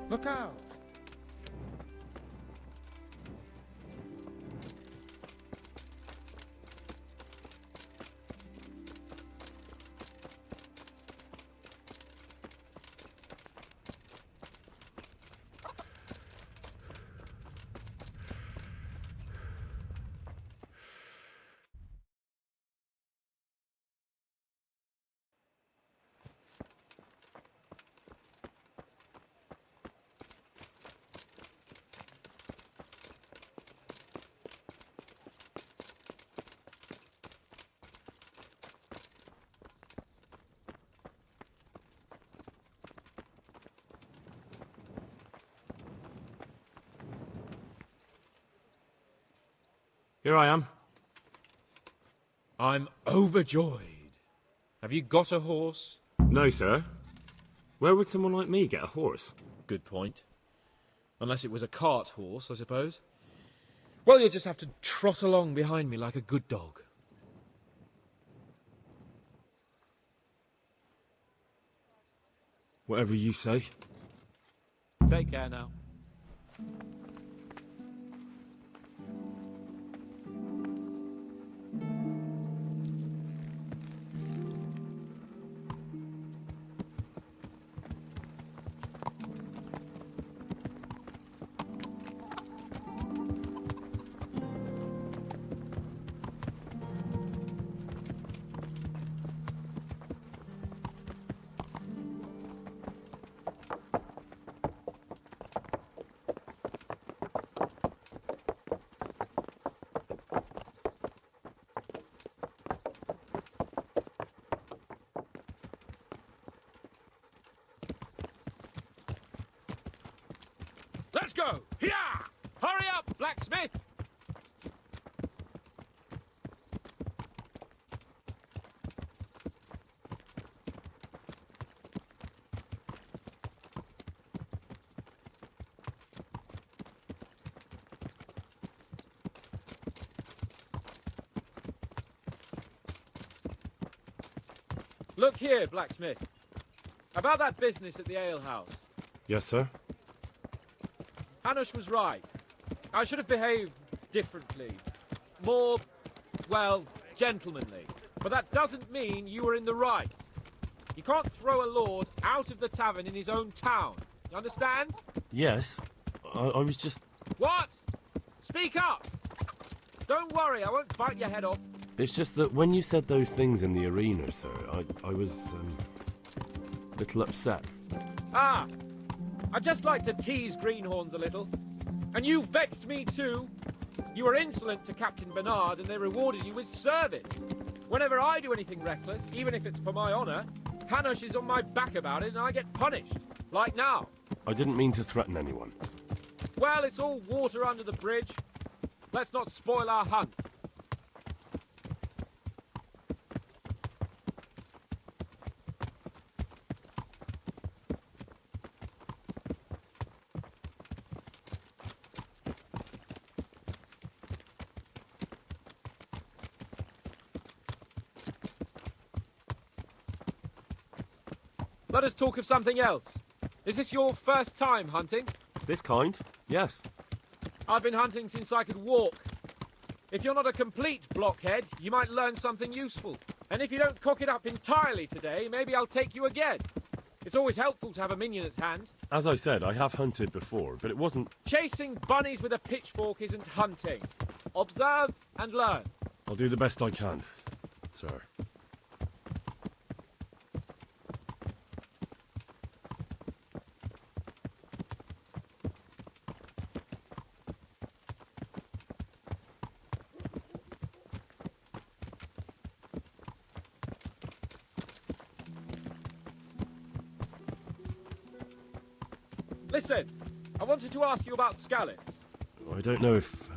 Look out! Here I am. I'm overjoyed. Have you got a horse? No, sir. Where would someone like me get a horse? Good point. Unless it was a cart horse, I suppose. Well, you'll just have to trot along behind me like a good dog. Whatever you say. Take care now. Let's go! Here! Hurry up, blacksmith! Look here, blacksmith. About that business at the alehouse. Yes, sir. Hanush was right. I should have behaved differently. More, well, gentlemanly. But that doesn't mean you were in the right. You can't throw a lord out of the tavern in his own town. You understand? Yes. I was just... What? Speak up! Don't worry, I won't bite your head off. It's just that when you said those things in the arena, sir, I was, a little upset. Ah! I just like to tease greenhorns a little. And you vexed me too. You were insolent to Captain Bernard and they rewarded you with service. Whenever I do anything reckless, even if it's for my honour, Hanush is on my back about it and I get punished. Like now. I didn't mean to threaten anyone. Well, it's all water under the bridge. Let's not spoil our hunt. Let us talk of something else. Is this your first time hunting? This kind? Yes. I've been hunting since I could walk. If you're not a complete blockhead, you might learn something useful. And if you don't cock it up entirely today, maybe I'll take you again. It's always helpful to have a minion at hand. As I said, I have hunted before, but it wasn't... Chasing bunnies with a pitchfork isn't hunting. Observe and learn. I'll do the best I can, sir. Listen, I wanted to ask you about scallops. I don't know if...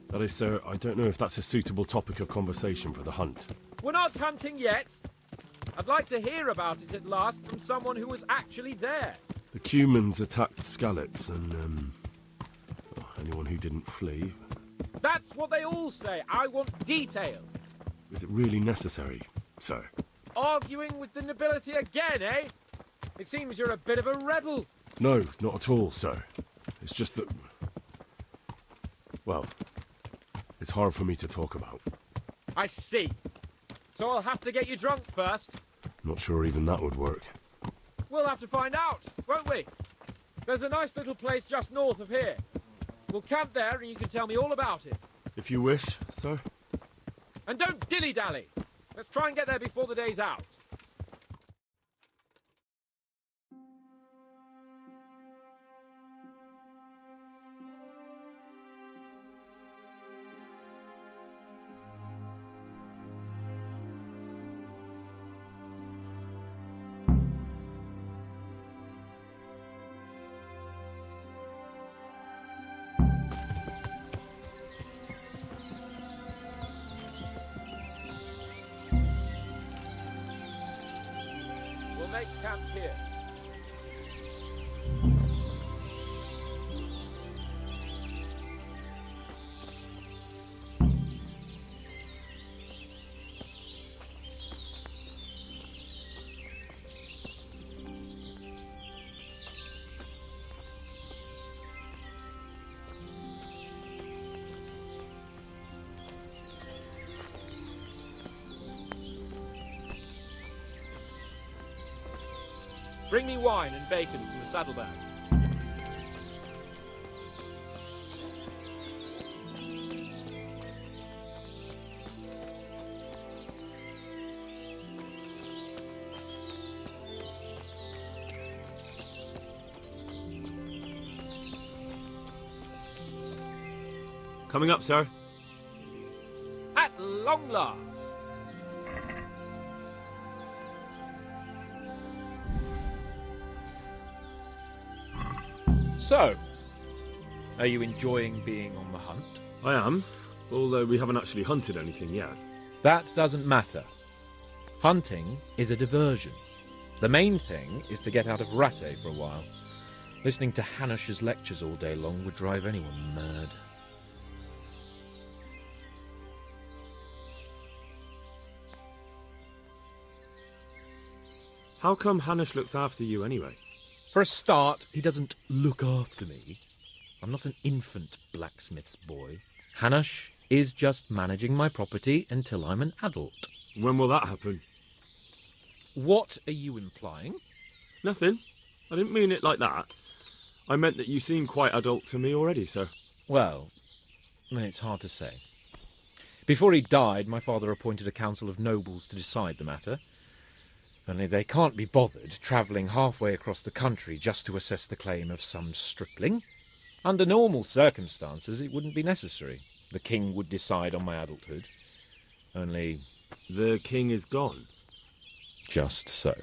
that is, sir, I don't know if that's a suitable topic of conversation for the hunt. We're not hunting yet. I'd like to hear about it at last from someone who was actually there. The Cumans attacked Skallets and, well, anyone who didn't flee. That's what they all say. I want details. Is it really necessary, sir? Arguing with the nobility again, eh? It seems you're a bit of a rebel. No, not at all, sir. It's just that... well, it's hard for me to talk about. I see. So I'll have to get you drunk first. Not sure even that would work. We'll have to find out, won't we? There's a nice little place just north of here. We'll camp there and you can tell me all about it. If you wish, sir. And don't dilly-dally. Let's try and get there before the day's out. We'll make camp here. Bring me wine and bacon from the saddlebag. Coming up, sir. At long last. So, are you enjoying being on the hunt? I am, although we haven't actually hunted anything yet. That doesn't matter. Hunting is a diversion. The main thing is to get out of Rattay for a while. Listening to Hanush's lectures all day long would drive anyone mad. How come Hanush looks after you anyway? For a start, he doesn't look after me. I'm not an infant blacksmith's boy. Hanush is just managing my property until I'm an adult. When will that happen? What are you implying? Nothing. I didn't mean it like that. I meant that you seem quite adult to me already, sir. Well, it's hard to say. Before he died, my father appointed a council of nobles to decide the matter. Only they can't be bothered travelling halfway across the country just to assess the claim of some stripling. Under normal circumstances, it wouldn't be necessary. The king would decide on my adulthood. Only... The king is gone. just so.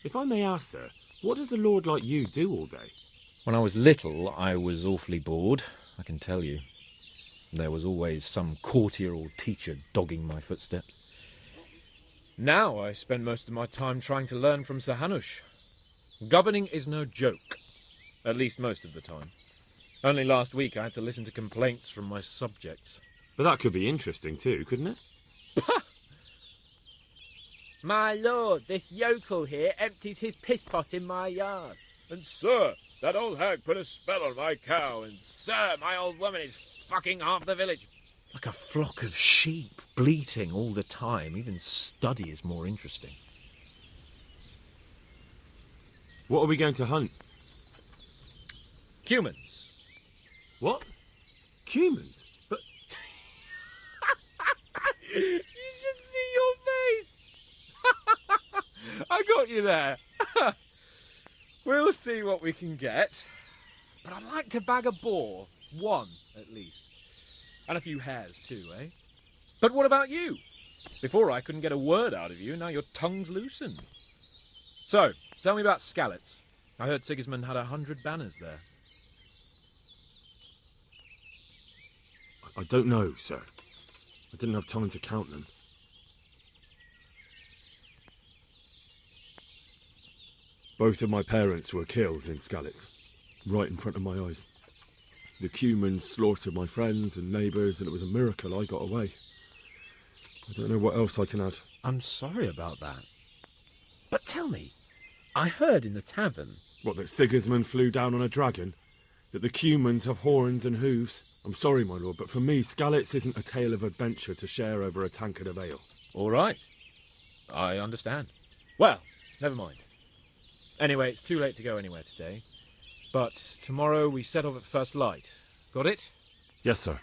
If I may ask, sir, what does a lord like you do all day? When I was little, I was awfully bored, I can tell you. There was always some courtier or teacher dogging my footsteps. Now I spend most of my time trying to learn from Sir Hanush. Governing is no joke, at least most of the time. Only last week I had to listen to complaints from my subjects. But that could be interesting too, couldn't it? My lord, this yokel here empties his piss pot in my yard. And sir, that old hag put a spell on my cow, and Sir, my old woman is fucking half the village. like a flock of sheep, bleating all the time. Even study is more interesting. What are we going to hunt? Humans. What? Humans? But You should see your face. I got you there. We'll see what we can get. But I'd like to bag a boar. One, at least. And a few hares too, eh? But what about you? Before I couldn't get a word out of you, now your tongue's loosened. So, tell me about Skalitz. I heard Sigismund had 100 banners there. I don't know, sir. I didn't have time to count them. Both of my parents were killed in Skalitz, right in front of my eyes. The Cumans slaughtered my friends and neighbours, and it was a miracle I got away. I don't know what else I can add. I'm sorry about that. But tell me, I heard in the tavern. What, that Sigismund flew down on a dragon? That the Cumans have horns and hooves? I'm sorry, my lord, but for me, Skalitz isn't a tale of adventure to share over a tankard of ale. All right. I understand. Well, never mind. Anyway, it's too late to go anywhere today. But tomorrow we set off at first light. Got it? Yes, sir.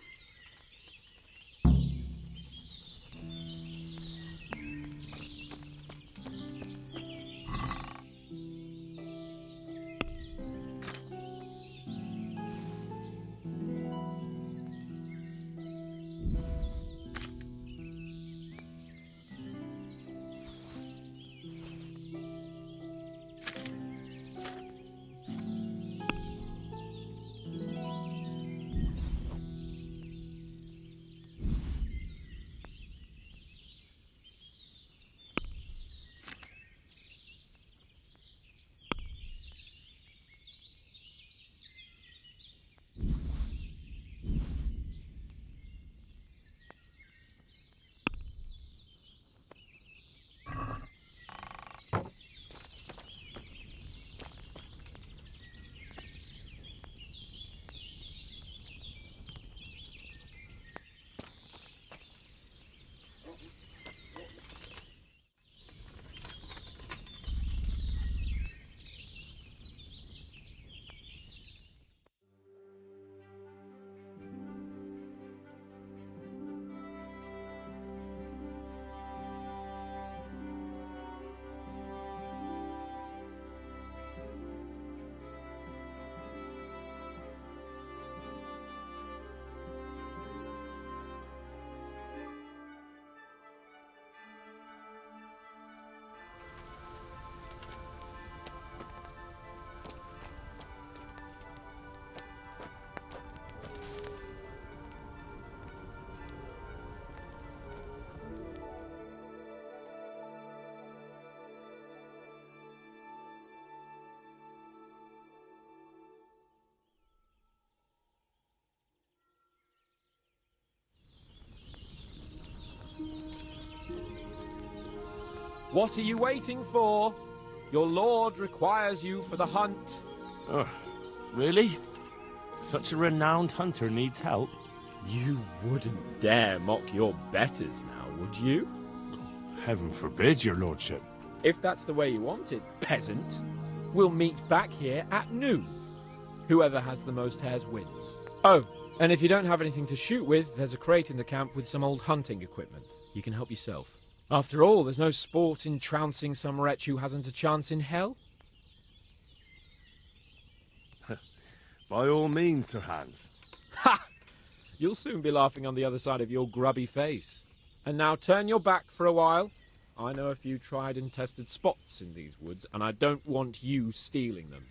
What are you waiting for? Your lord requires you for the hunt. Oh, really? Such a renowned hunter needs help? You wouldn't dare mock your betters now, would you? Heaven forbid, your lordship. If that's the way you want it, peasant, we'll meet back here at noon. Whoever has the most hares wins. Oh, and if you don't have anything to shoot with, there's a crate in the camp with some old hunting equipment. You can help yourself. After all, there's no sport in trouncing some wretch who hasn't a chance in hell. By all means, Sir Hans. Ha! You'll soon be laughing on the other side of your grubby face. And now turn your back for a while. I know a few tried and tested spots in these woods, and I don't want you stealing them.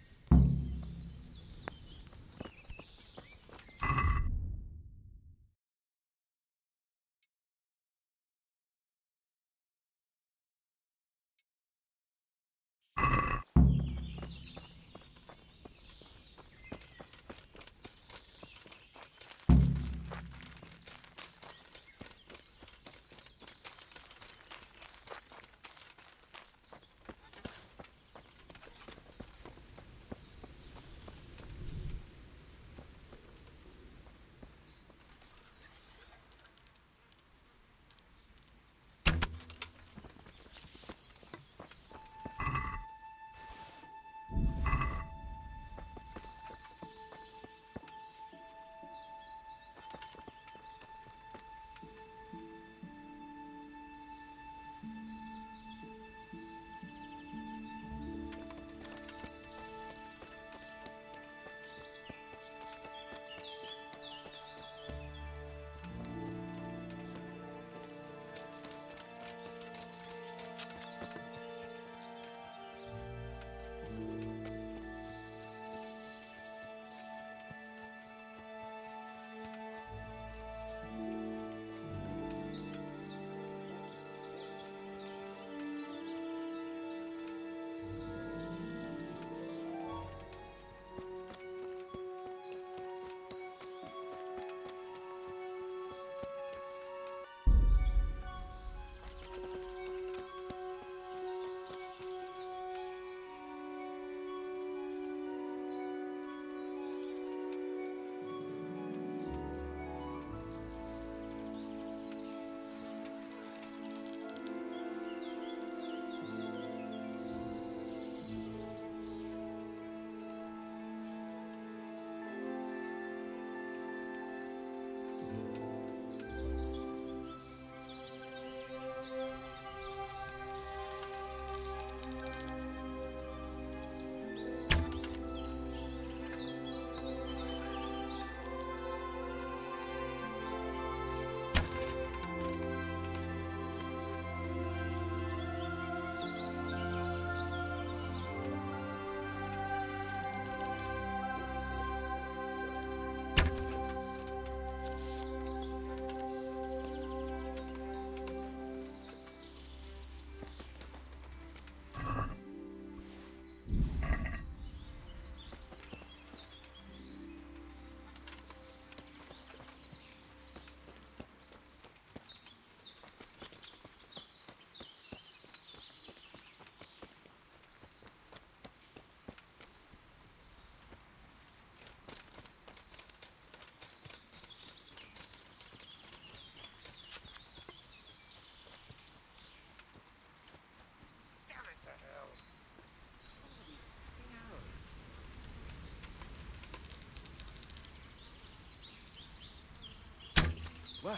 Well,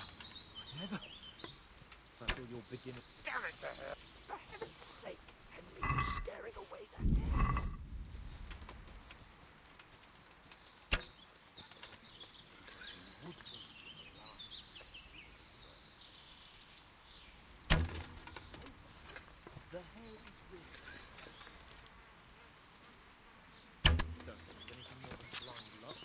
never. That's all your beginning. Damn it to her! For heaven's sake, Henry, you're scaring away the hares. The hares will. Don't think there's anything more than blind luck.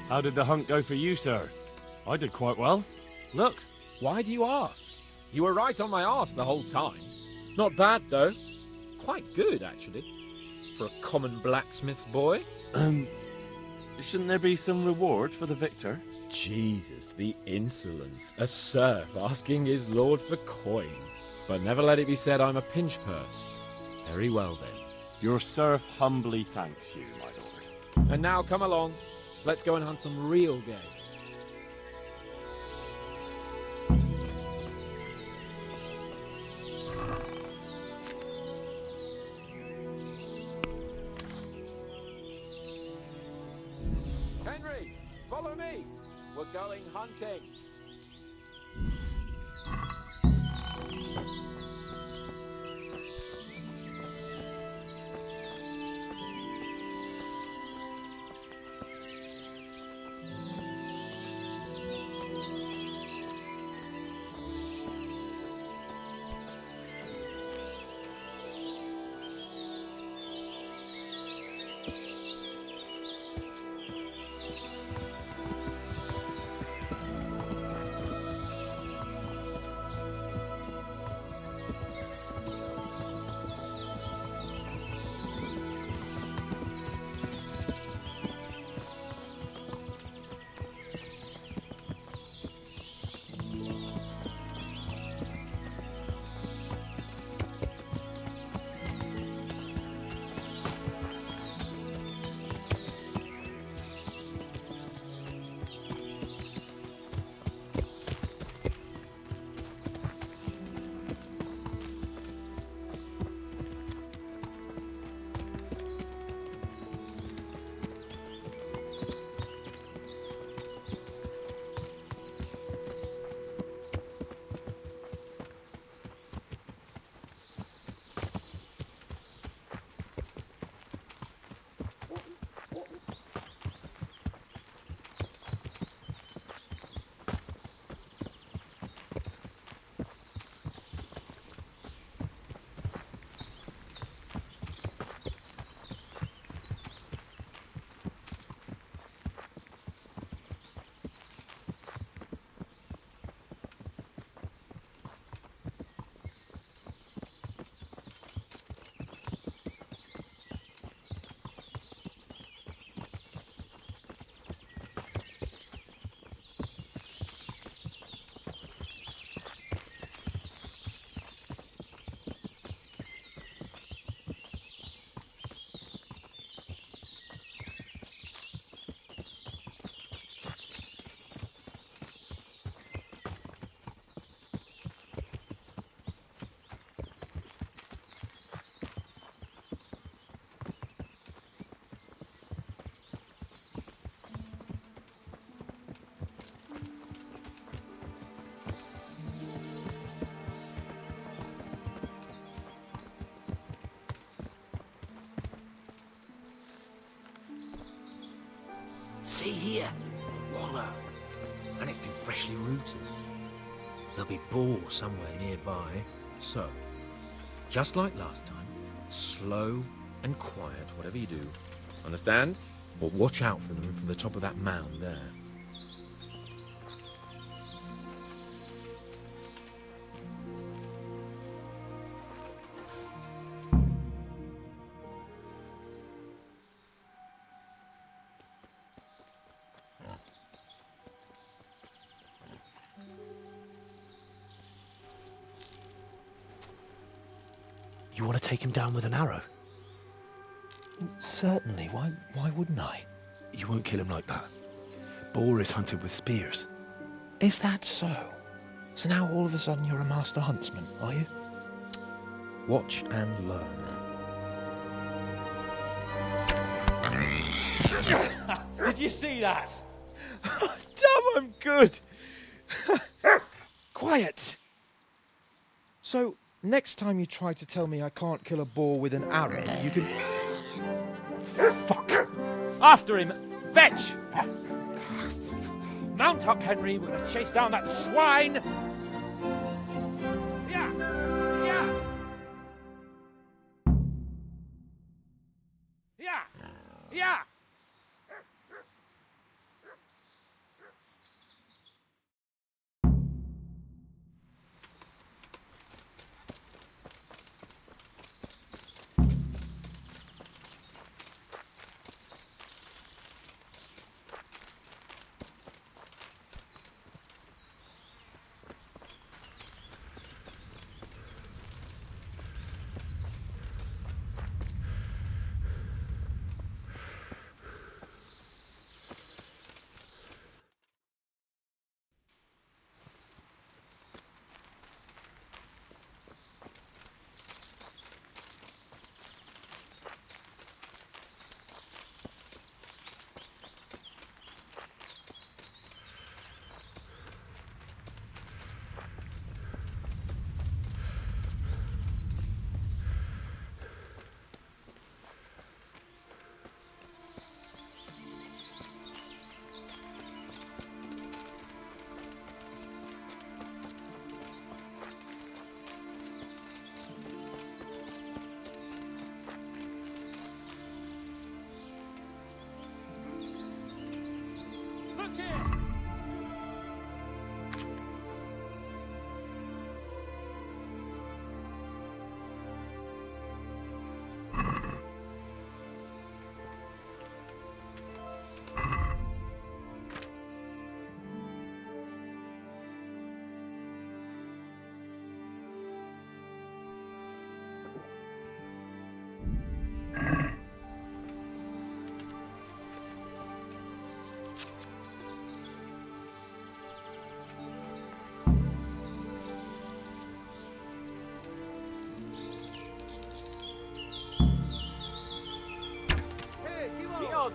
How did the hunt go for you, sir? I did quite well. Look. Why do you ask? You were right on my arse the whole time. Not bad, though. Quite good, actually. For a common blacksmith's boy. Shouldn't there be some reward for the victor? Jesus, the insolence. A serf asking his lord for coin. But never let it be said I'm a pinch purse. Very well, then. Your serf humbly thanks you, my lord. And now come along. Let's go and hunt some real game. Henry, follow me. We're going hunting. See here, a wallow, and it's been freshly rooted. There'll be boar somewhere nearby, so, just like last time, slow and quiet, whatever you do. Understand? But watch out for them from the top of that mound there. You want to take him down with an arrow? Certainly, why wouldn't I? You won't kill him like that. Boar is hunted with spears. Is that so? So now all of a sudden you're a master huntsman, are you? Watch and learn. Did you see that? Damn, I'm good. Quiet. So, next time you try to tell me I can't kill a boar with an arrow, you can... Fuck! After him! Fetch! Mount up, Henry. We're going to chase down that swine! Yeah! Yeah! Yeah! Yeah!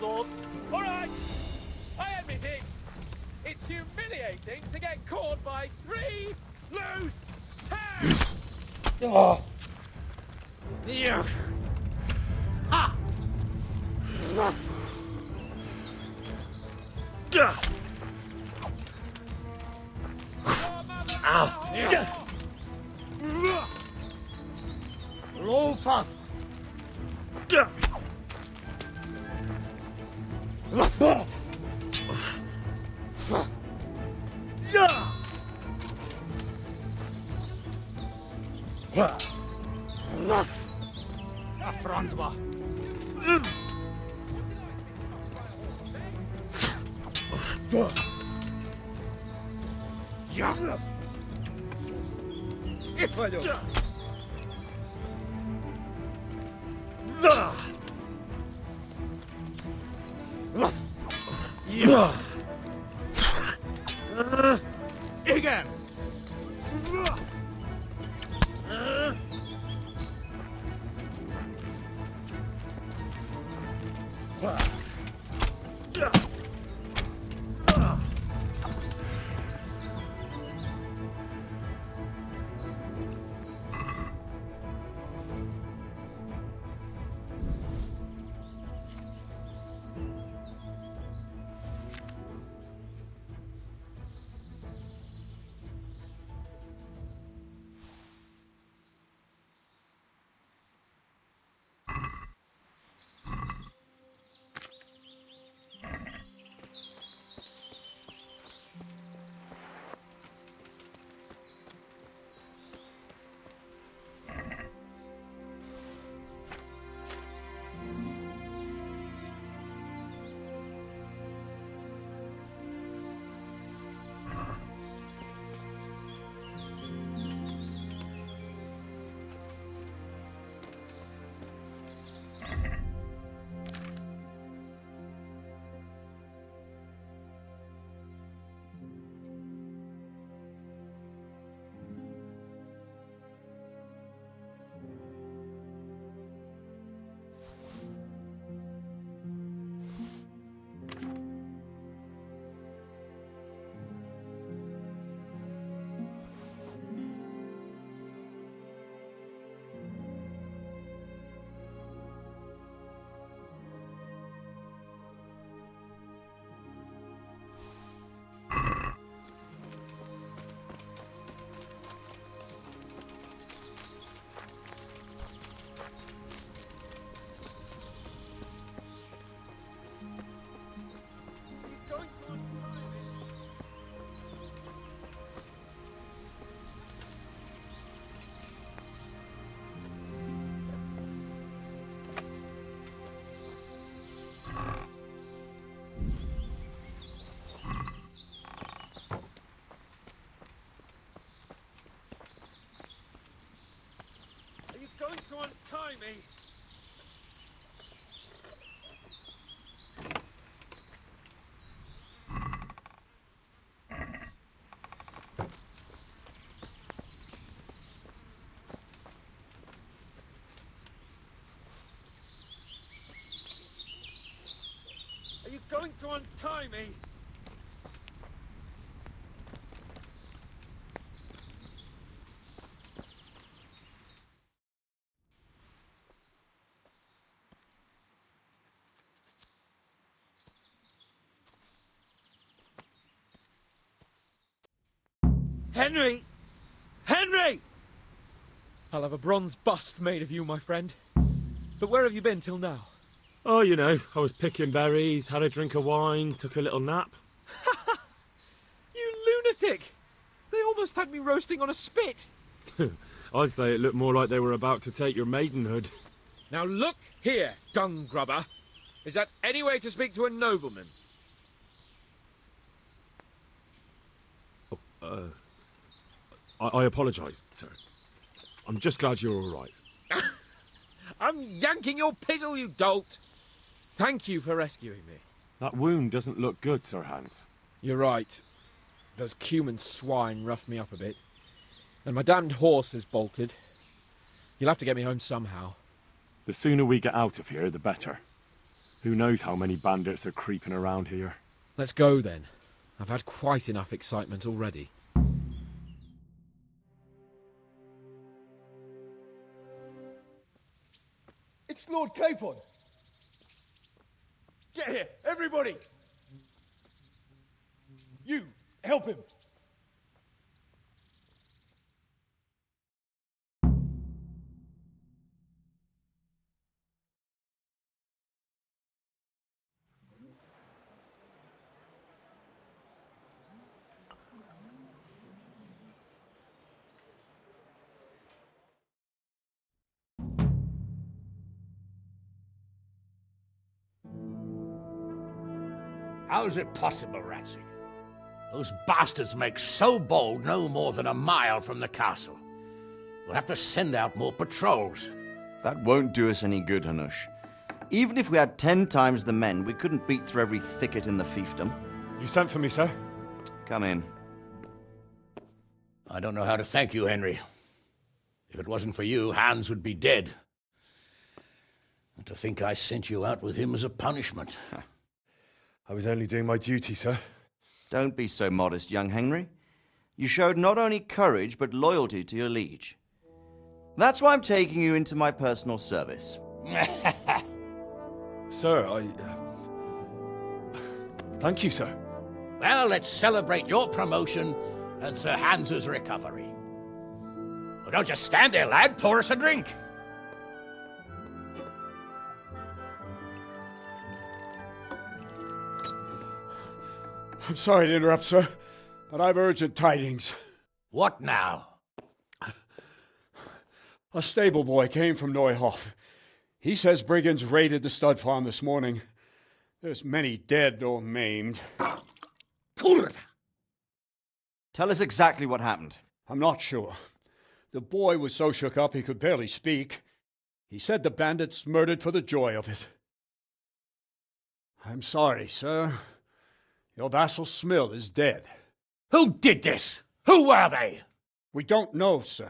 All right, I admit it. It's humiliating to get caught by 3 loose tags. Oh. Yeah. Ha! Roll fast. Franzwa. Igen. Going to untie me. Are you going to untie me? Henry! Henry! I'll have a bronze bust made of you, my friend. But where have you been till now? Oh, you know, I was picking berries, had a drink of wine, took a little nap. You lunatic! They almost had me roasting on a spit. I'd say it looked more like they were about to take your maidenhood. Now look here, dung grubber. Is that any way to speak to a nobleman? I apologise, sir. I'm just glad you're all right. I'm yanking your pizzle, you dolt! Thank you for rescuing me. That wound doesn't look good, Sir Hans. You're right. Those cumin swine roughed me up a bit. And my damned horse is bolted. You'll have to get me home somehow. The sooner we get out of here, the better. Who knows how many bandits are creeping around here? Let's go then. I've had quite enough excitement already. It's Lord Capon. Get here, everybody. You, help him. How is it possible, Ratsey? Those bastards make so bold no more than a mile from the castle. We'll have to send out more patrols. That won't do us any good, Hanush. Even if we had 10 times the men, we couldn't beat through every thicket in the fiefdom. You sent for me, sir? Come in. I don't know how to thank you, Henry. If it wasn't for you, Hans would be dead. And to think I sent you out with him as a punishment. I was only doing my duty, sir. Don't be so modest, young Henry. You showed not only courage, but loyalty to your liege. That's why I'm taking you into my personal service. Sir, Thank you, sir. Well, let's celebrate your promotion and Sir Hans's recovery. Well, don't just stand there, lad. Pour us a drink. I'm sorry to interrupt, sir, but I've urgent tidings. What now? A stable boy came from Neuhof. He says brigands raided the stud farm this morning. There's many dead or maimed. Tell us exactly what happened. I'm not sure. The boy was so shook up he could barely speak. He said the bandits murdered for the joy of it. I'm sorry, sir. Your vassal Smill is dead. Who did this? Who were they? We don't know, sir.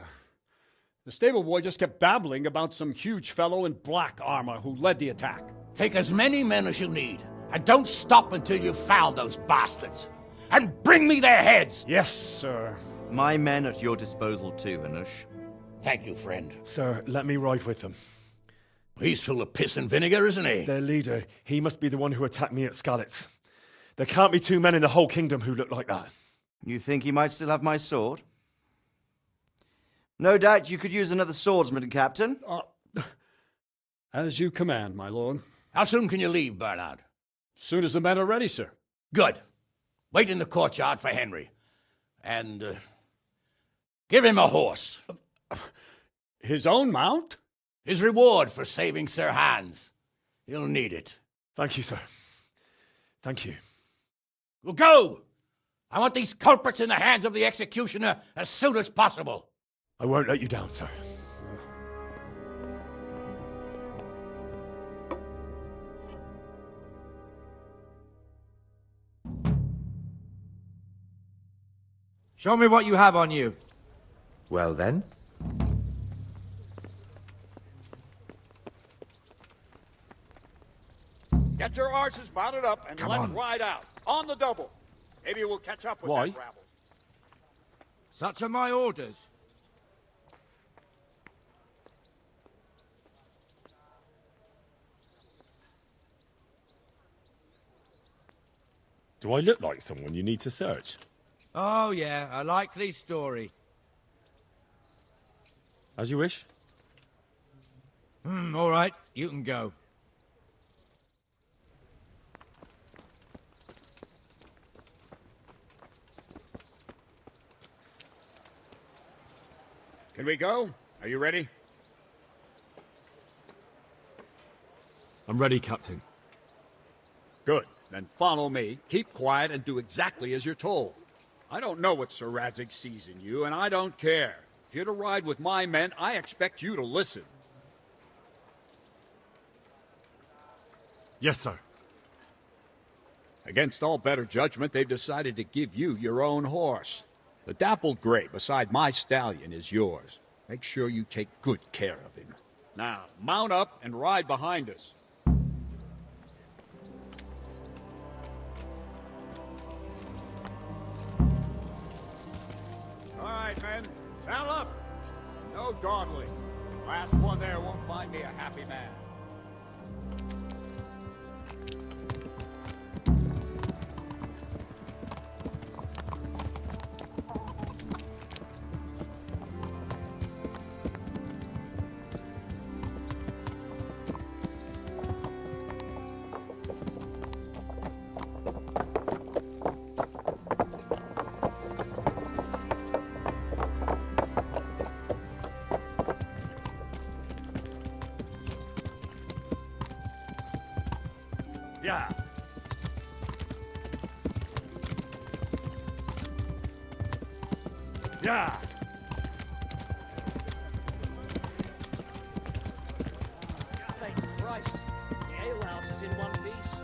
The stable boy just kept babbling about some huge fellow in black armor who led the attack. Take as many men as you need, and don't stop until you've found those bastards. And bring me their heads! Yes, sir. My men at your disposal too, Hanush. Thank you, friend. Sir, let me ride with them. He's full of piss and vinegar, isn't he? Their leader, he must be the one who attacked me at Skalitz. There can't be 2 men in the whole kingdom who look like that. You think he might still have my sword? No doubt you could use another swordsman, Captain. As you command, my lord. How soon can you leave, Bernard? Soon as the men are ready, sir. Good. Wait in the courtyard for Henry. And, give him a horse. His own mount? His reward for saving Sir Hans. He'll need it. Thank you, sir. Thank you. Well, go! I want these culprits in the hands of the executioner as soon as possible. I won't let you down, sir. Show me what you have on you. Well then. Get your horses mounted up and let's ride out. On the double. Maybe we'll catch up with that rabble. Such are my orders. Do I look like someone you need to search? Oh yeah, a likely story. As you wish. All right, you can go. Can we go? Are you ready? I'm ready, Captain. Good. Then follow me, keep quiet, and do exactly as you're told. I don't know what Sir Radzig sees in you, and I don't care. If you're to ride with my men, I expect you to listen. Yes, sir. Against all better judgment, they've decided to give you your own horse. The dappled gray beside my stallion is yours. Make sure you take good care of him. Now, mount up and ride behind us. right, men. Saddle up. No dawdling. Last one there won't find me a happy man. Yeah. Yeah. Thank Christ. The alehouse is in one piece.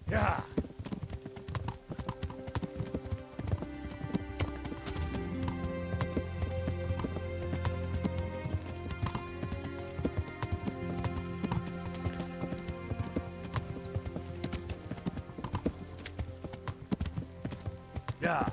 Yeah. Yeah.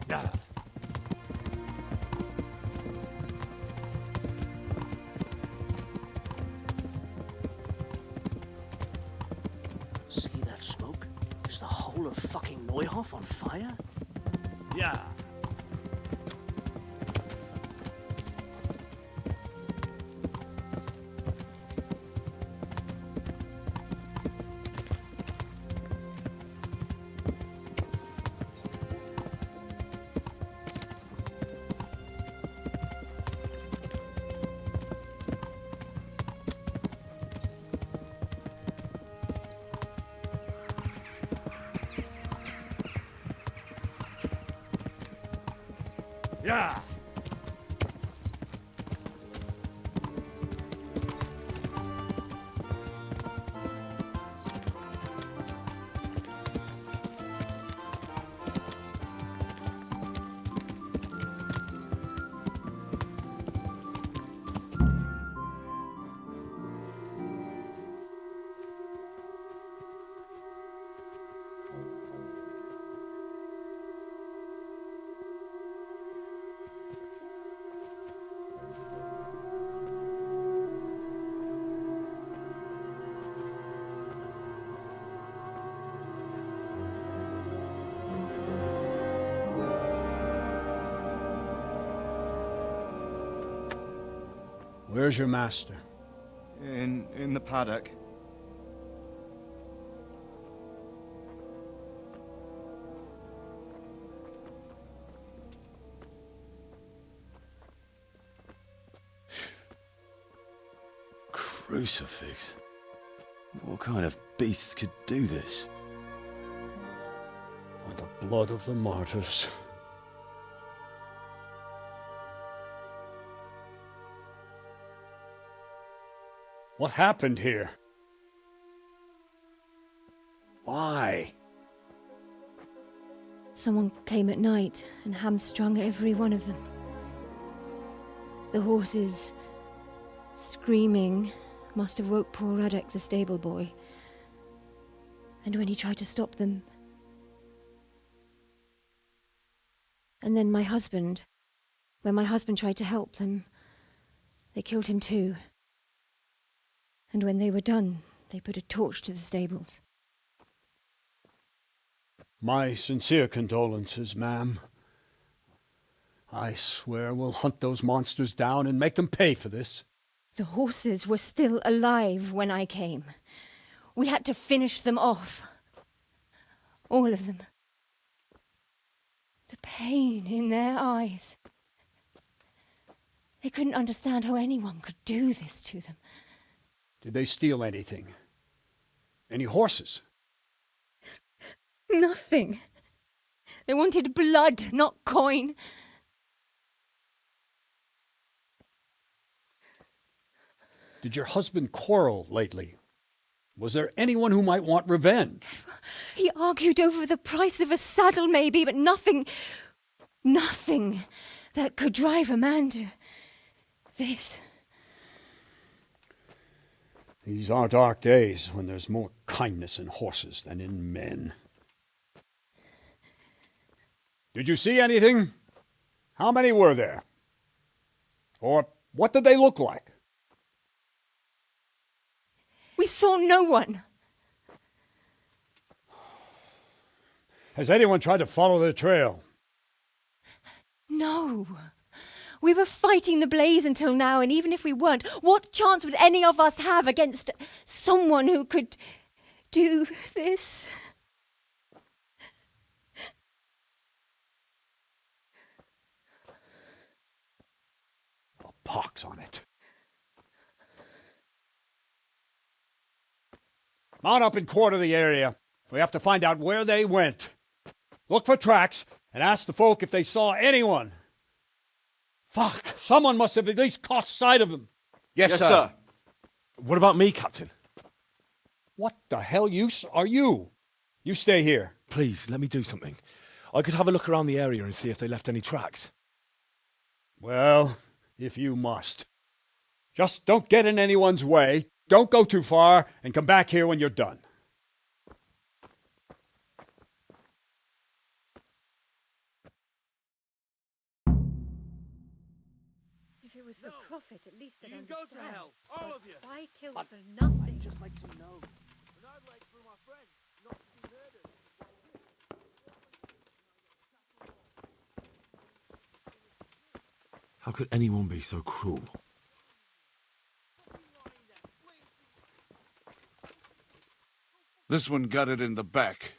Yeah. See that smoke? Is the whole of fucking Neuhof on fire? Yeah. Yeah. Where's your master? In the paddock. Crucifix. What kind of beast could do this? By the blood of the martyrs. What happened here? Why? Someone came at night and hamstrung every one of them. The horses, screaming, must have woke poor Radek, the stable boy. And when he tried to stop them... And then my husband, when my husband tried to help them, they killed him too. And when they were done, they put a torch to the stables. My sincere condolences, ma'am. I swear we'll hunt those monsters down and make them pay for this. The horses were still alive when I came. We had to finish them off. All of them. The pain in their eyes. They couldn't understand how anyone could do this to them. Did they steal anything? Any horses? Nothing. They wanted blood, not coin. Did your husband quarrel lately? Was there anyone who might want revenge? He argued over the price of a saddle, maybe, but nothing that could drive a man to this. These are dark days when there's more kindness in horses than in men. Did you see anything? How many were there? Or what did they look like? We saw no one. Has anyone tried to follow their trail? No. We were fighting the blaze until now, and even if we weren't, what chance would any of us have against someone who could do this? A pox on it. Mount up and quarter the area. We have to find out where they went. Look for tracks and ask the folk if they saw anyone. Fuck! Someone must have at least caught sight of them. Yes, sir. What about me, Captain? What the hell use are you? You stay here. Please, let me do something. I could have a look around the area and see if they left any tracks. Well, if you must. Just don't get in anyone's way, don't go too far, and come back here when you're done. If it was for profit, at least they'd understand. Go to hell, all of you. Why kill for nothing? I'd just like to know. And I'd like for my friends not to be murdered. How could anyone be so cruel? This one got it in the back.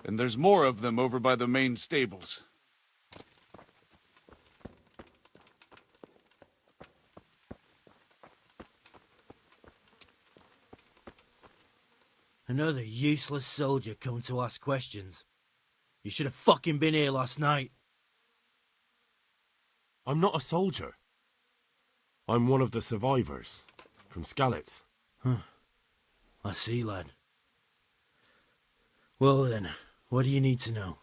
And there's more of them over by the main stables. Another useless soldier come to ask questions. You should have fucking been here last night. I'm not a soldier. I'm one of the survivors from Skalitz. I see, lad. Well then, what do you need to know?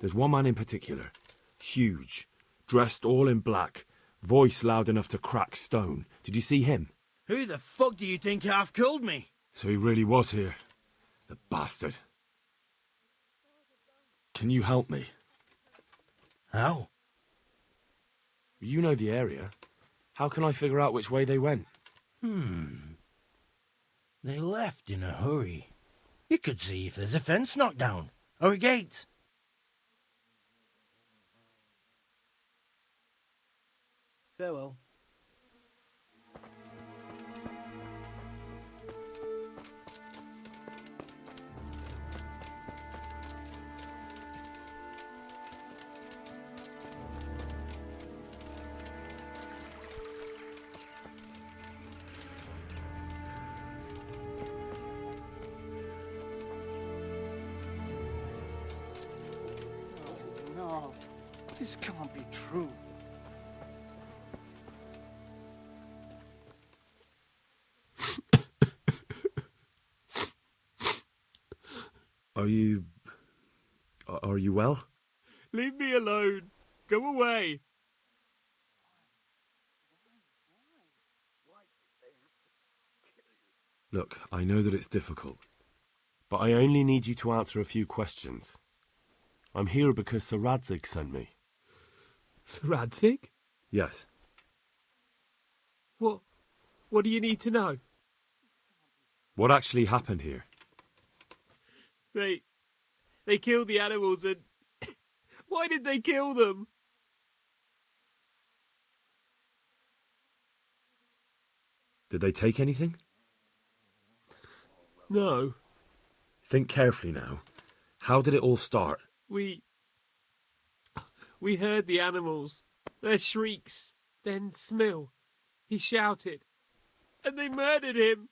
There's one man in particular, huge, dressed all in black, voice loud enough to crack stone. Did you see him? Who the fuck do you think half killed me? So he really was here. The bastard. Can you help me? How? You know the area. How can I figure out which way they went? They left in a hurry. You could see if there's a fence knocked down, or a gate. Farewell. No, this can't be true. Are you well? Leave me alone. Go away. Look, I know that it's difficult, but I only need you to answer a few questions. I'm here because Sir Radzig sent me. Sir Radzig? Yes. What do you need to know? What actually happened here? They killed the animals and... Why did they kill them? Did they take anything? No. Think carefully now. How did it all start? We heard the animals, their shrieks, then Smill. He shouted, and they murdered him.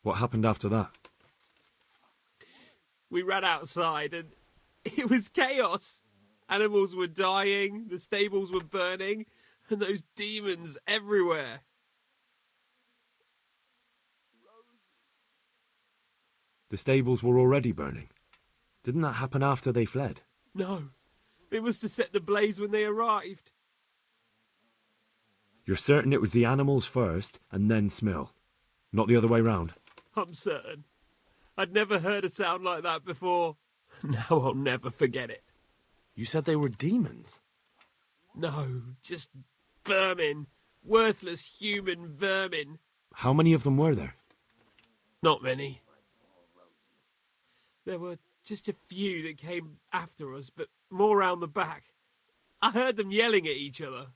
What happened after that? We ran outside and it was chaos. Animals were dying, the stables were burning, and those demons everywhere. The stables were already burning. Didn't that happen after they fled? No, it was to set the blaze when they arrived. You're certain it was the animals first and then Smill? Not the other way round? I'm certain. I'd never heard a sound like that before. Now I'll never forget it. You said they were demons? No, just vermin. Worthless human vermin. How many of them were there? Not many. There were just a few that came after us, but more round the back. I heard them yelling at each other.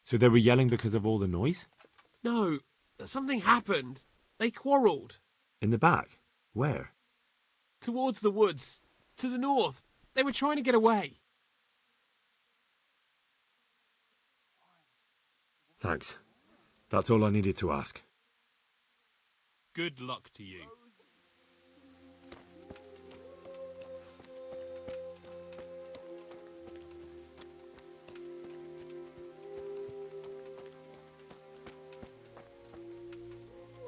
So they were yelling because of all the noise? No, something happened. They quarrelled. In the back? Where? Towards the woods. To the north. They were trying to get away. Thanks. That's all I needed to ask. Good luck to you.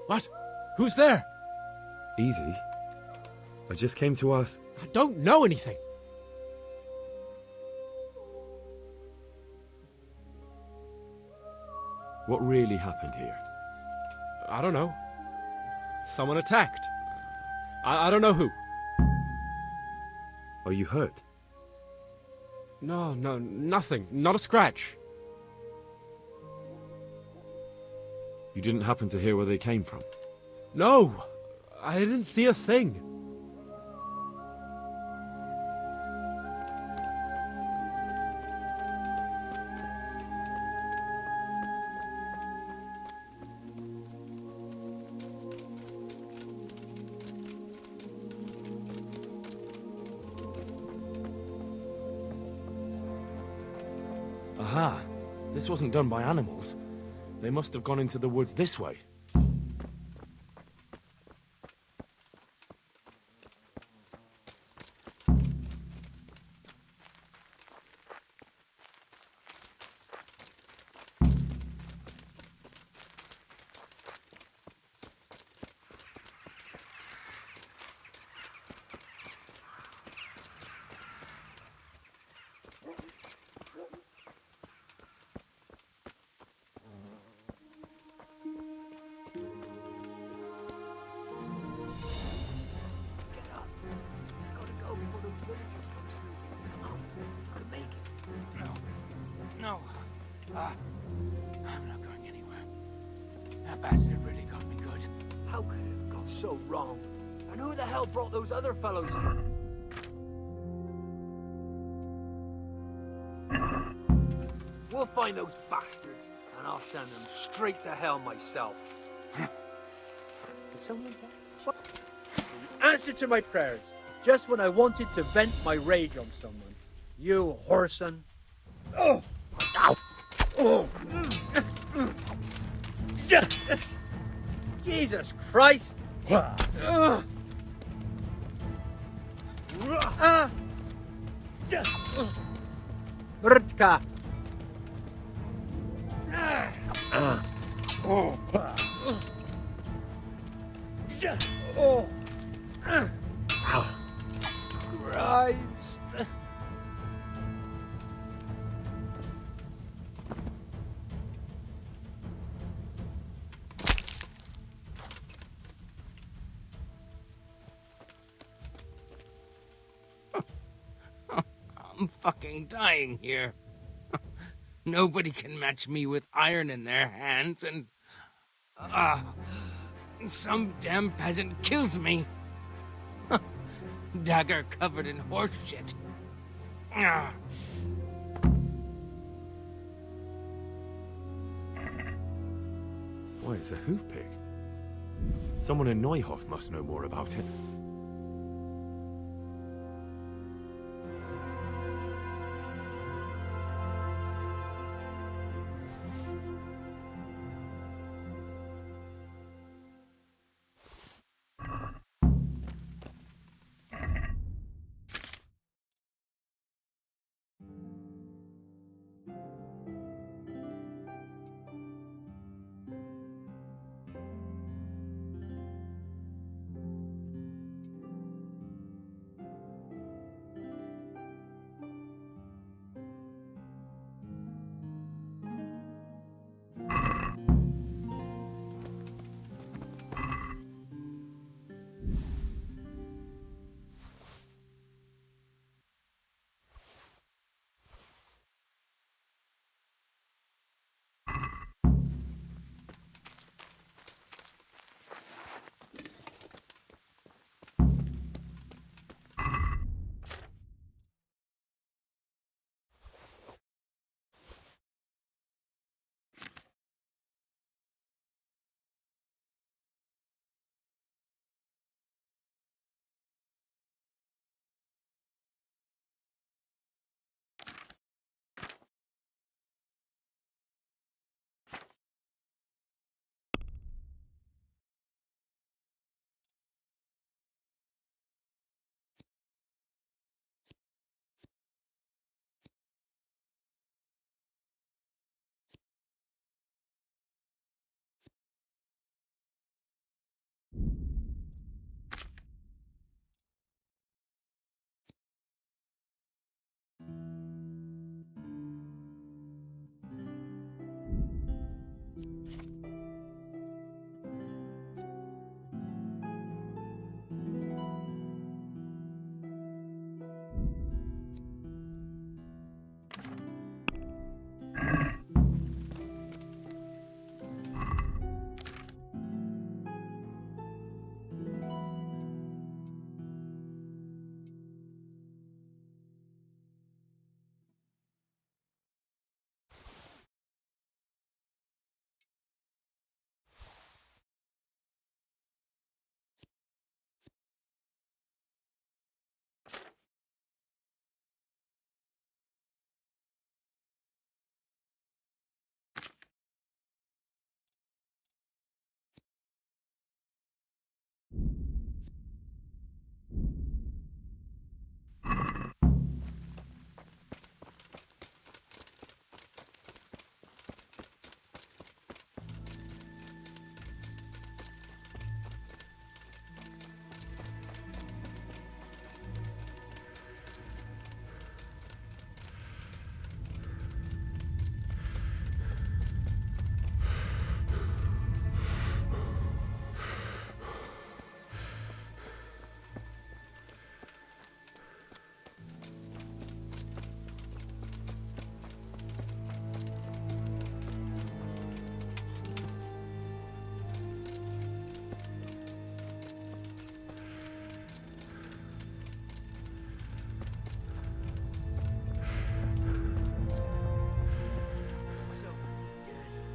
What? Who's there? Easy. I just came to ask. I don't know anything. What really happened here? I don't know. Someone attacked. I don't know who. Are you hurt? No, nothing. Not a scratch. You didn't happen to hear where they came from? No, I didn't see a thing. Aha! This wasn't done by animals. They must have gone into the woods this way. No. I'm not going anywhere. That bastard really got me good. How could it have gone so wrong? And who the hell brought those other fellows here? We'll find those bastards, and I'll send them straight to hell myself. Is someone there? Answer to my prayers, just when I wanted to vent my rage on someone. You whoreson. Oh! Ow! Oh! Jesus Christ! Brtka! Oh! Christ! I'm fucking dying here. Nobody can match me with iron in their hands, and some damn peasant kills me. Dagger covered in horse shit. Why, it's a hoof pick. Someone in Neuhof must know more about it.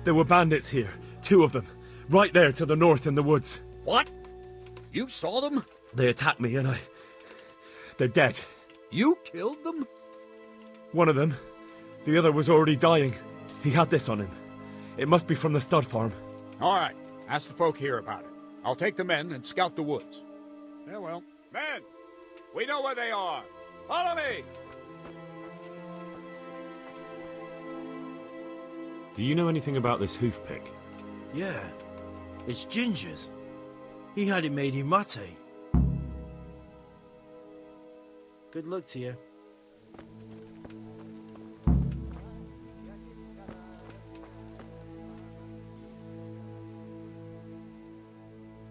There were bandits here. 2 of them. Right there to the north in the woods. What? You saw them? They attacked me and they're dead. You killed them? One of them. The other was already dying. He had this on him. It must be from the stud farm. All right. Ask the folk here about it. I'll take the men and scout the woods. Yeah, well. Men! We know where they are. Follow me! Do you know anything about this hoof pick? Yeah, it's Ginger's. He had it made in Mate. Good luck to you.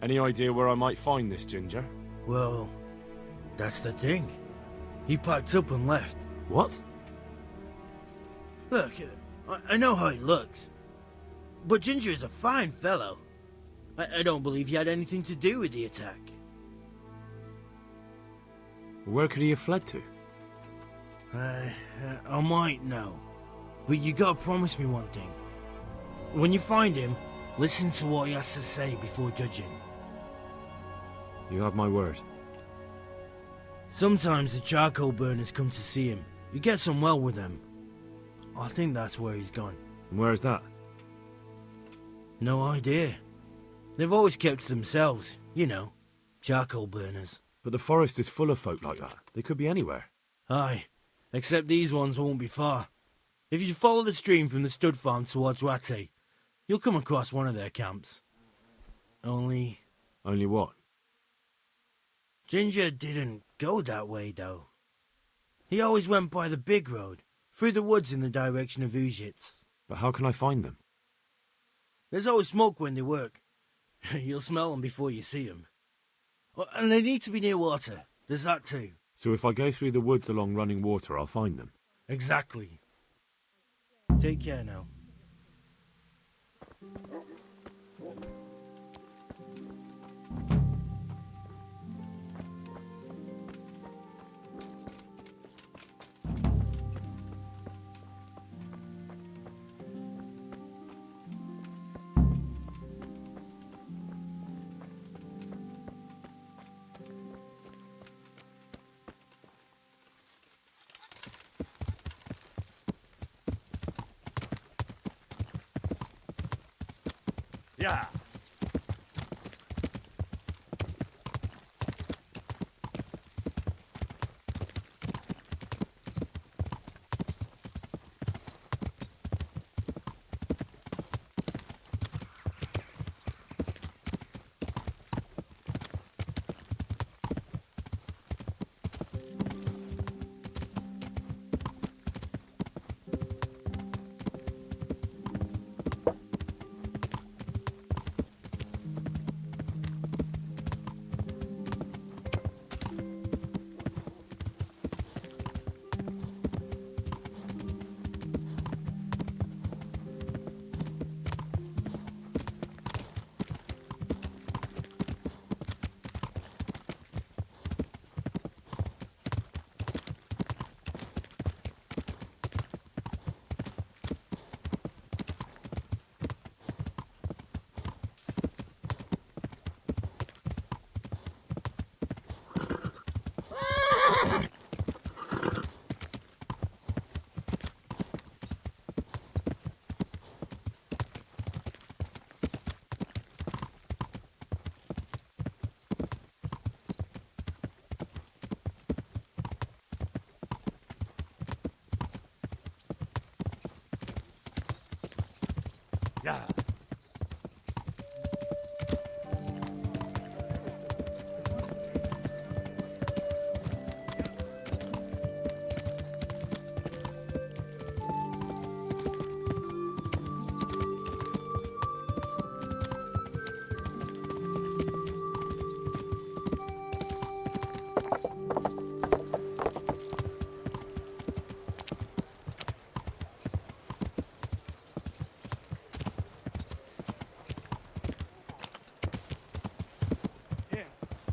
Any idea where I might find this Ginger? Well, that's the thing. He packed up and left. What? Look, I know how he looks, but Ginger is a fine fellow. I don't believe he had anything to do with the attack. Where could he have fled to? I might know, but you gotta promise me one thing. When you find him, listen to what he has to say before judging. You have my word. Sometimes the charcoal burners come to see him. He gets on well with them. I think that's where he's gone. And where's that? No idea. They've always kept to themselves, you know, charcoal burners. But the forest is full of folk like that. They could be anywhere. Aye, except these ones won't be far. If you follow the stream from the stud farm towards Rate, you'll come across one of their camps. Only what? Ginger didn't go that way, though. He always went by the big road, through the woods in the direction of Ujits. But how can I find them? There's always smoke when they work. You'll smell them before you see them. And they need to be near water. There's that too. So if I go through the woods along running water, I'll find them? Exactly. Take care now. Yeah. Yeah.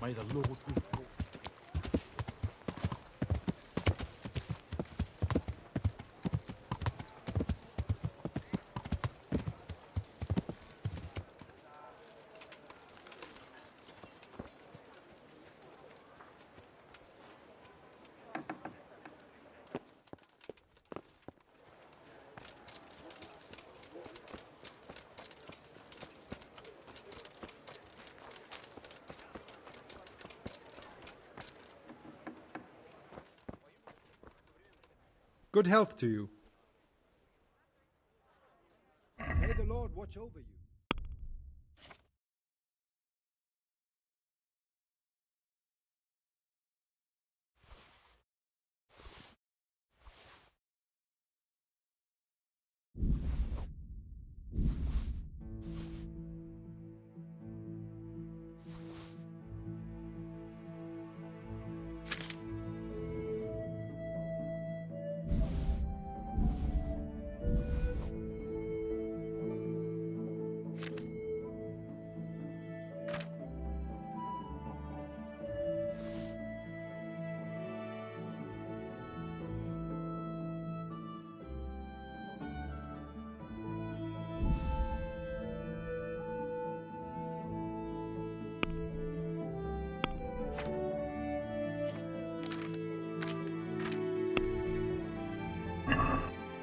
May the Lord be with you. Good health to you. May the Lord watch over you.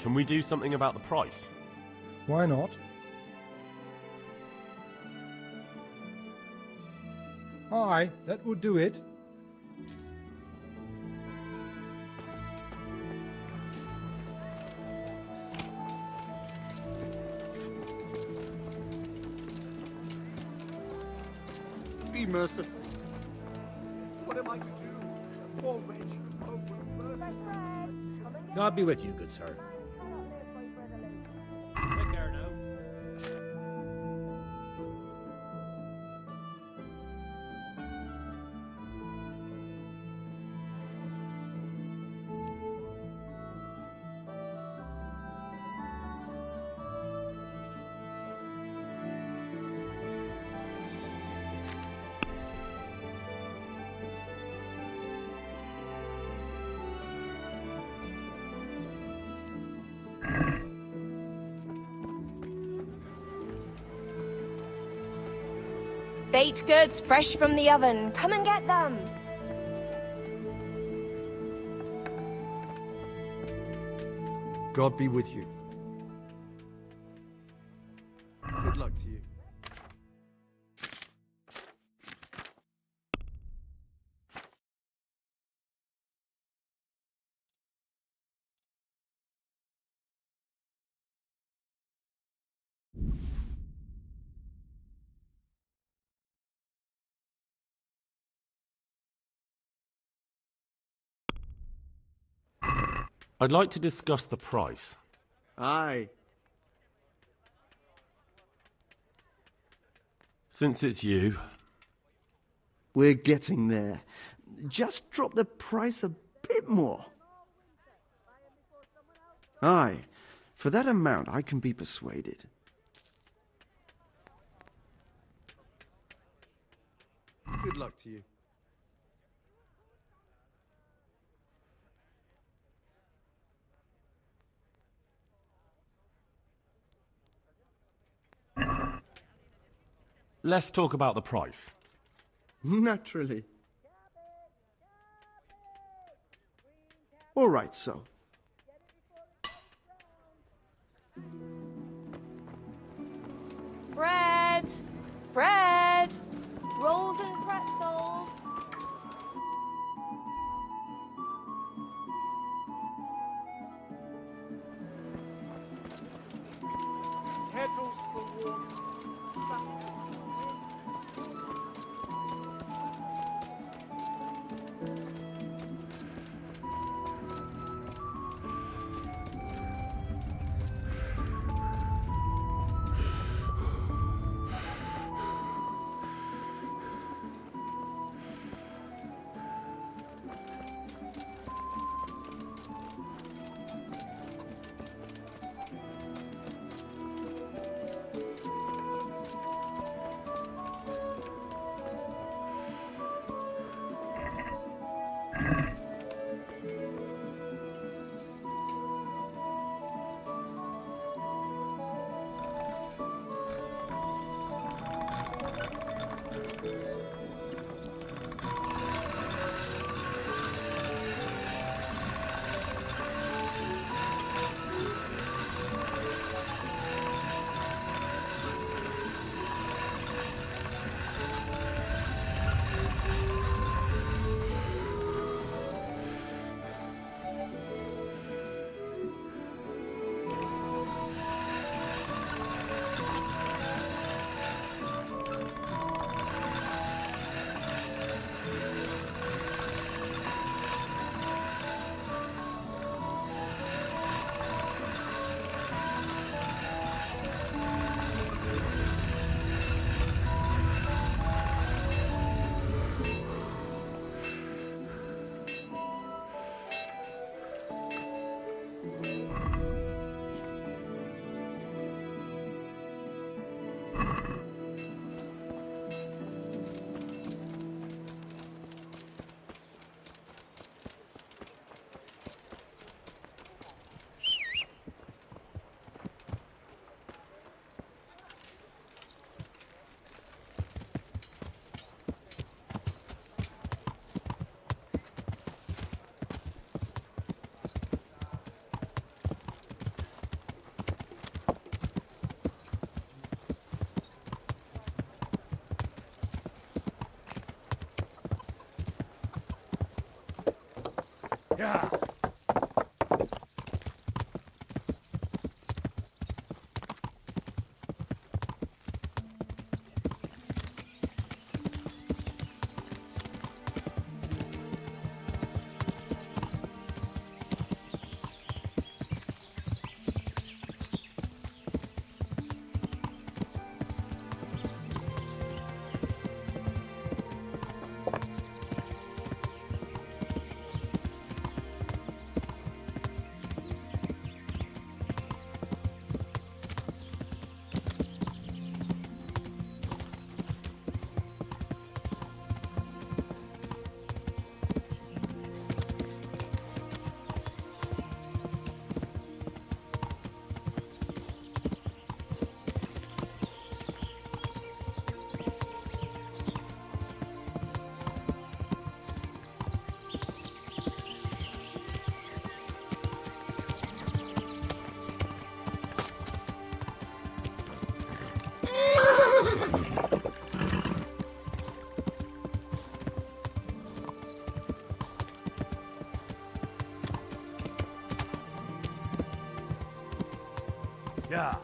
Can we do something about the price? Why not? Aye, that would do it. Be merciful. What am I to do? Poor wretch whose hope will burn. God be with you, good sir. Take care now. Baked goods fresh from the oven. Come and get them. God be with you. Good luck to you. I'd like to discuss the price. Aye. Since it's you. We're getting there. Just drop the price a bit more. Aye. For that amount, I can be persuaded. Good luck to you. Let's talk about the price. Naturally. All right, so. Bread! Bread! Rolls and pretzels! Kettles for water. Yeah. Yeah.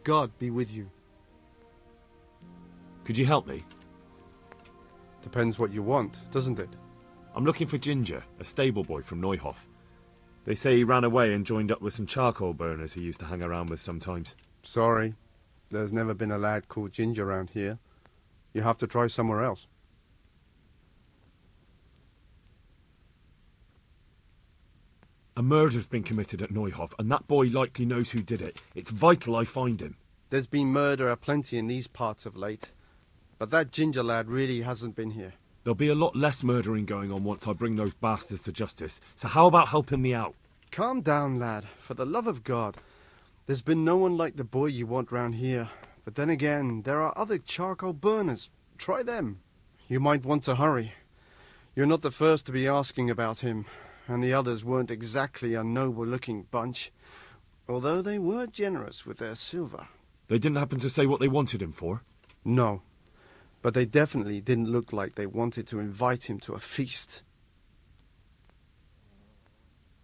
God be with you. Could you help me? Depends what you want, doesn't it? I'm looking for Ginger, a stable boy from Neuhof. They say he ran away and joined up with some charcoal burners he used to hang around with sometimes. Sorry, there's never been a lad called Ginger around here. You have to try somewhere else. A murder's been committed at Neuhof, and that boy likely knows who did it. It's vital I find him. There's been murder aplenty in these parts of late, but that Ginger lad really hasn't been here. There'll be a lot less murdering going on once I bring those bastards to justice, so how about helping me out? Calm down, lad, for the love of God. There's been no one like the boy you want round here, but then again, there are other charcoal burners. Try them. You might want to hurry. You're not the first to be asking about him, and the others weren't exactly a noble-looking bunch, although they were generous with their silver. They didn't happen to say what they wanted him for? No, but they definitely didn't look like they wanted to invite him to a feast.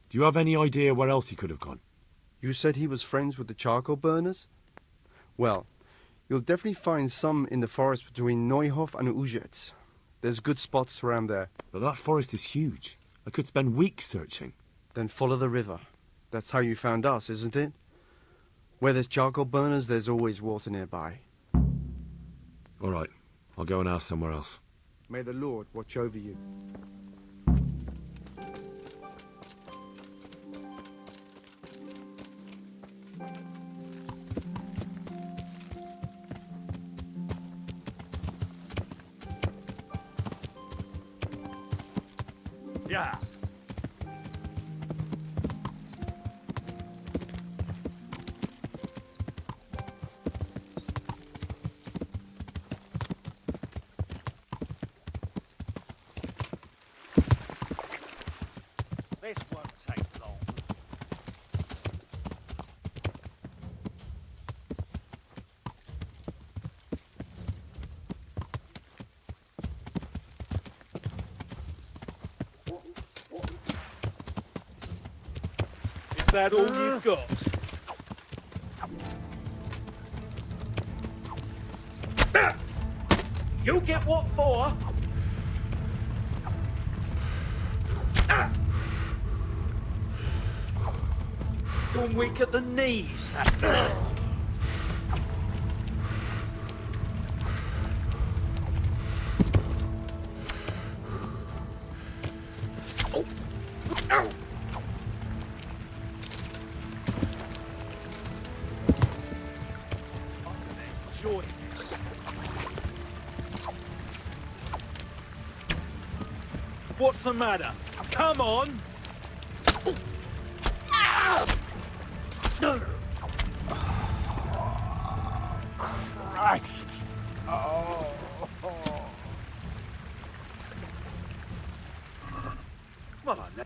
Do you have any idea where else he could have gone? You said he was friends with the charcoal burners? Well, you'll definitely find some in the forest between Neuhof and Ujetz. There's good spots around there. But that forest is huge. I could spend weeks searching. Then follow the river. That's how you found us, isn't it? Where there's charcoal burners, there's always water nearby. All right, I'll go and ask somewhere else. May the Lord watch over you. Yeah. This won't take long. Is that all you've got? You get what for? Gone weak at the knees. Enjoy this. What's the matter? Come on! Christ! Oh. Come on, then.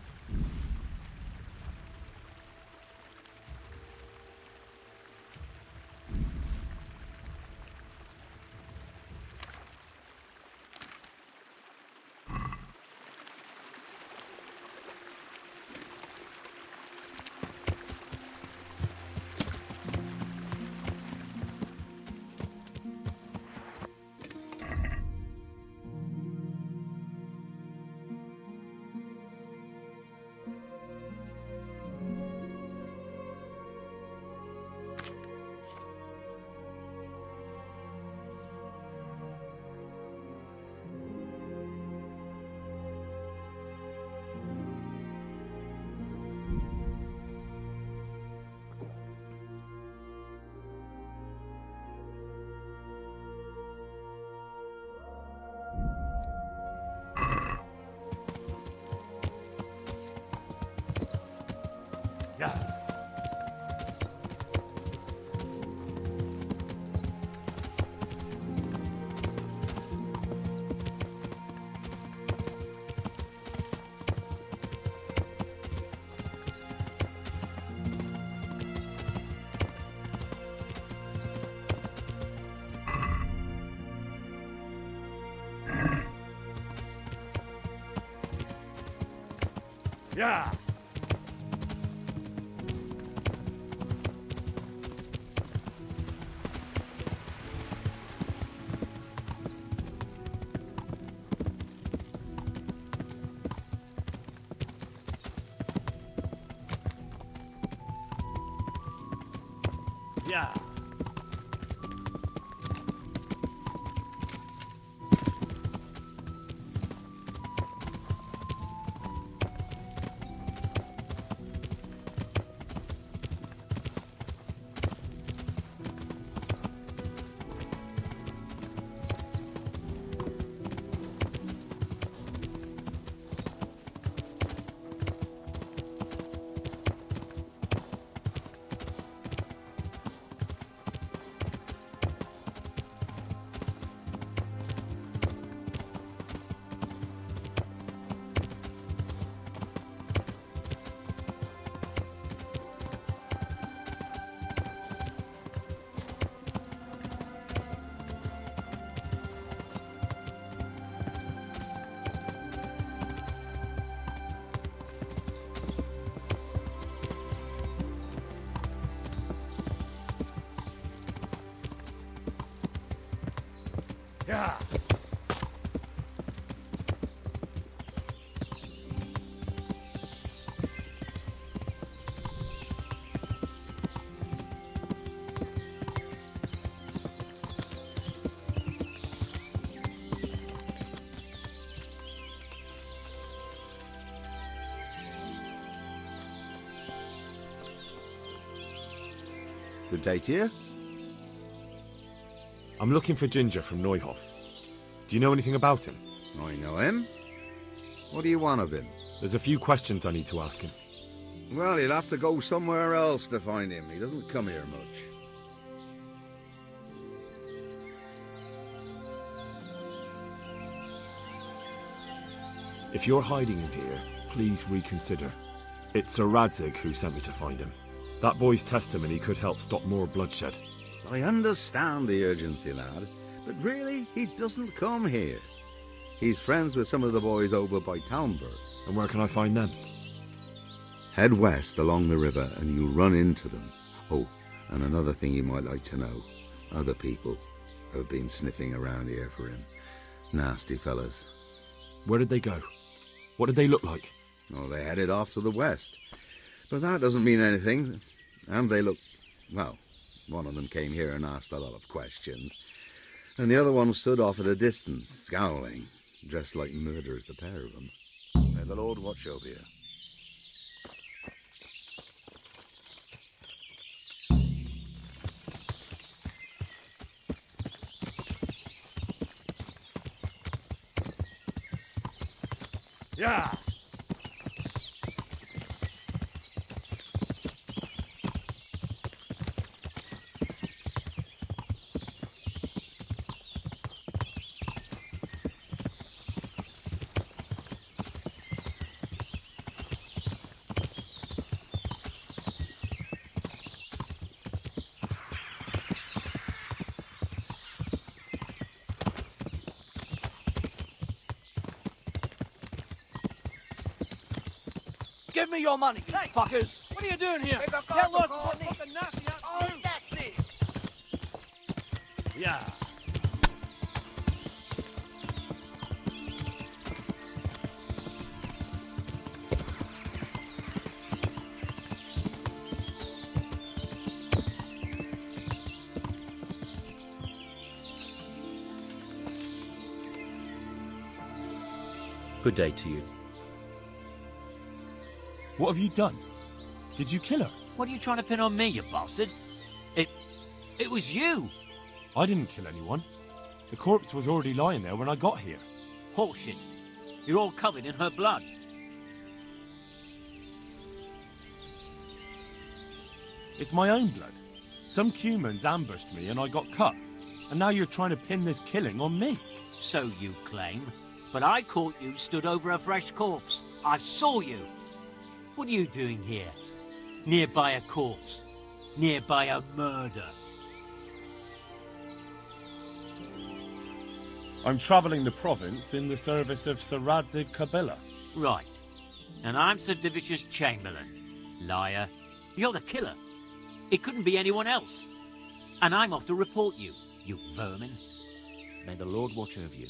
Yeah. Yeah. Yeah. Good day to you. I'm looking for Ginger from Neuhof. Do you know anything about him? I know him. What do you want of him? There's a few questions I need to ask him. Well, you'll have to go somewhere else to find him. He doesn't come here much. If you're hiding him here, please reconsider. It's Sir Radzig who sent me to find him. That boy's testimony could help stop more bloodshed. I understand the urgency, lad, but really, he doesn't come here. He's friends with some of the boys over by Townburg. And where can I find them? Head west along the river and you'll run into them. Oh, and another thing you might like to know. Other people have been sniffing around here for him. Nasty fellas. Where did they go? What did they look like? Oh, they headed off to the west. But that doesn't mean anything. And they look... well, one of them came here and asked a lot of questions. And the other one stood off at a distance, scowling, dressed like murderers, the pair of them. May the Lord watch over you. Yeah. Give me your money, you fuckers! What are you doing here? Get lost before something nasty happens! Oh, that's it! Yeah. Good day to you. What have you done? Did you kill her? What are you trying to pin on me, you bastard? It was you! I didn't kill anyone. The corpse was already lying there when I got here. Horseshit. You're all covered in her blood. It's my own blood. Some humans ambushed me and I got cut. And now you're trying to pin this killing on me. So you claim. But I caught you stood over a fresh corpse. I saw you. What are you doing here? Nearby a corpse. Nearby a murder. I'm travelling the province in the service of Sir Radzig Kabila. Right. And I'm Sir Divish's Chamberlain. Liar. You're the killer. It couldn't be anyone else. And I'm off to report you, you vermin. May the Lord watch over you.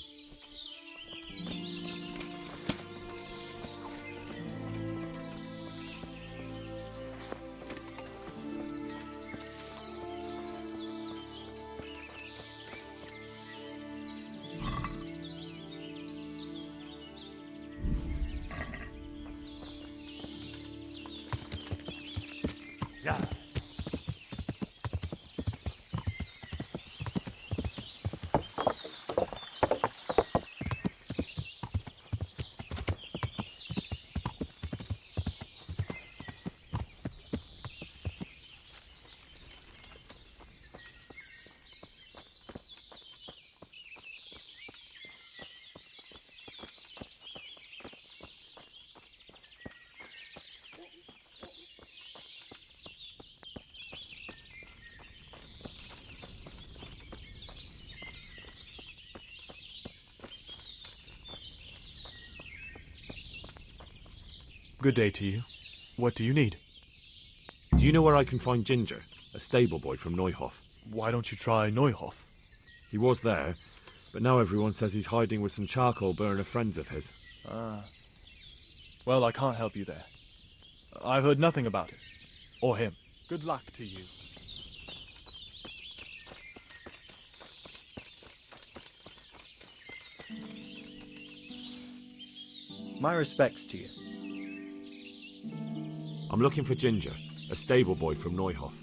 Yeah. Good day to you. What do you need? Do you know where I can find Ginger, a stable boy from Neuhof? Why don't you try Neuhof? He was there, but now everyone says he's hiding with some charcoal burner friends of his. Ah. Well, I can't help you there. I've heard nothing about it. Or him. Good luck to you. My respects to you. I'm looking for Ginger, a stable boy from Neuhof.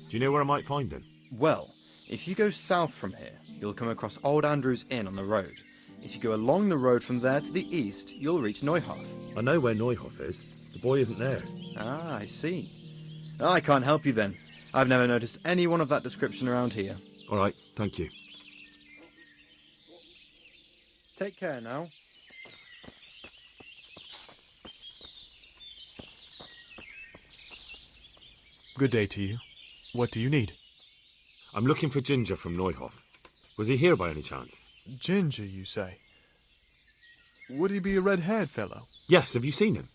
Do you know where I might find him? Well, if you go south from here, you'll come across Old Andrew's Inn on the road. If you go along the road from there to the east, you'll reach Neuhof. I know where Neuhof is. The boy isn't there. Ah, I see. I can't help you then. I've never noticed anyone of that description around here. All right, thank you. Take care now. Good day to you. What do you need? I'm looking for Ginger from Neuhof. Was he here by any chance? Ginger, you say? Would he be a red-haired fellow? Yes, have you seen him?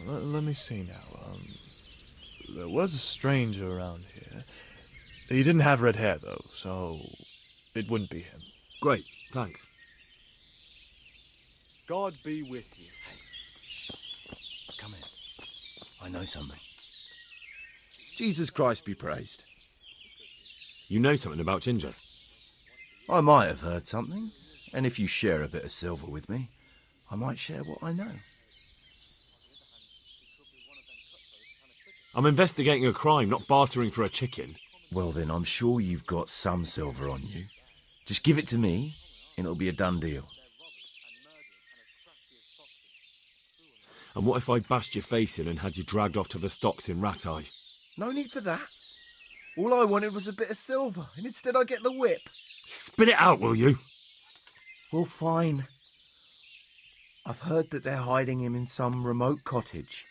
Let me see now. There was a stranger around here. He didn't have red hair, though, so it wouldn't be him. Great, thanks. God be with you. Shh. Come in. I know something. Jesus Christ be praised. You know something about Ginger? I might have heard something, and if you share a bit of silver with me, I might share what I know. I'm investigating a crime, not bartering for a chicken. Well then, I'm sure you've got some silver on you. Just give it to me, and it'll be a done deal. And what if I bashed your face in and had you dragged off to the stocks in Rattay? No need for that. All I wanted was a bit of silver, and instead I get the whip. Spit it out, will you? Well, fine. I've heard that they're hiding him in some remote cottage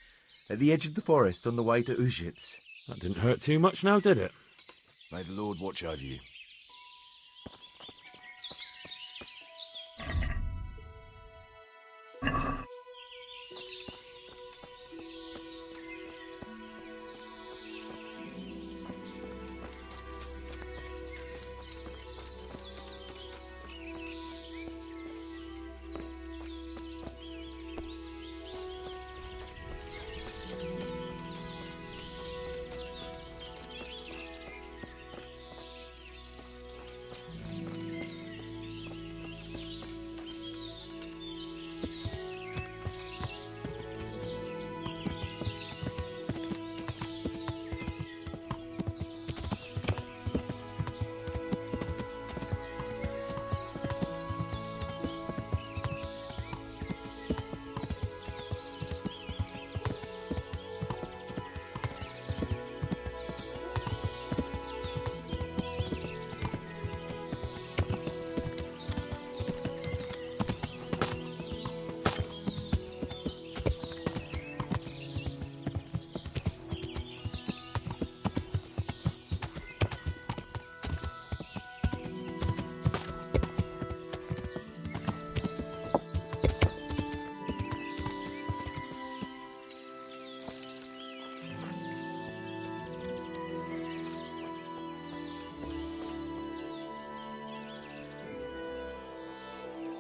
at the edge of the forest on the way to Uzhitz. That didn't hurt too much now, did it? May the Lord watch over you.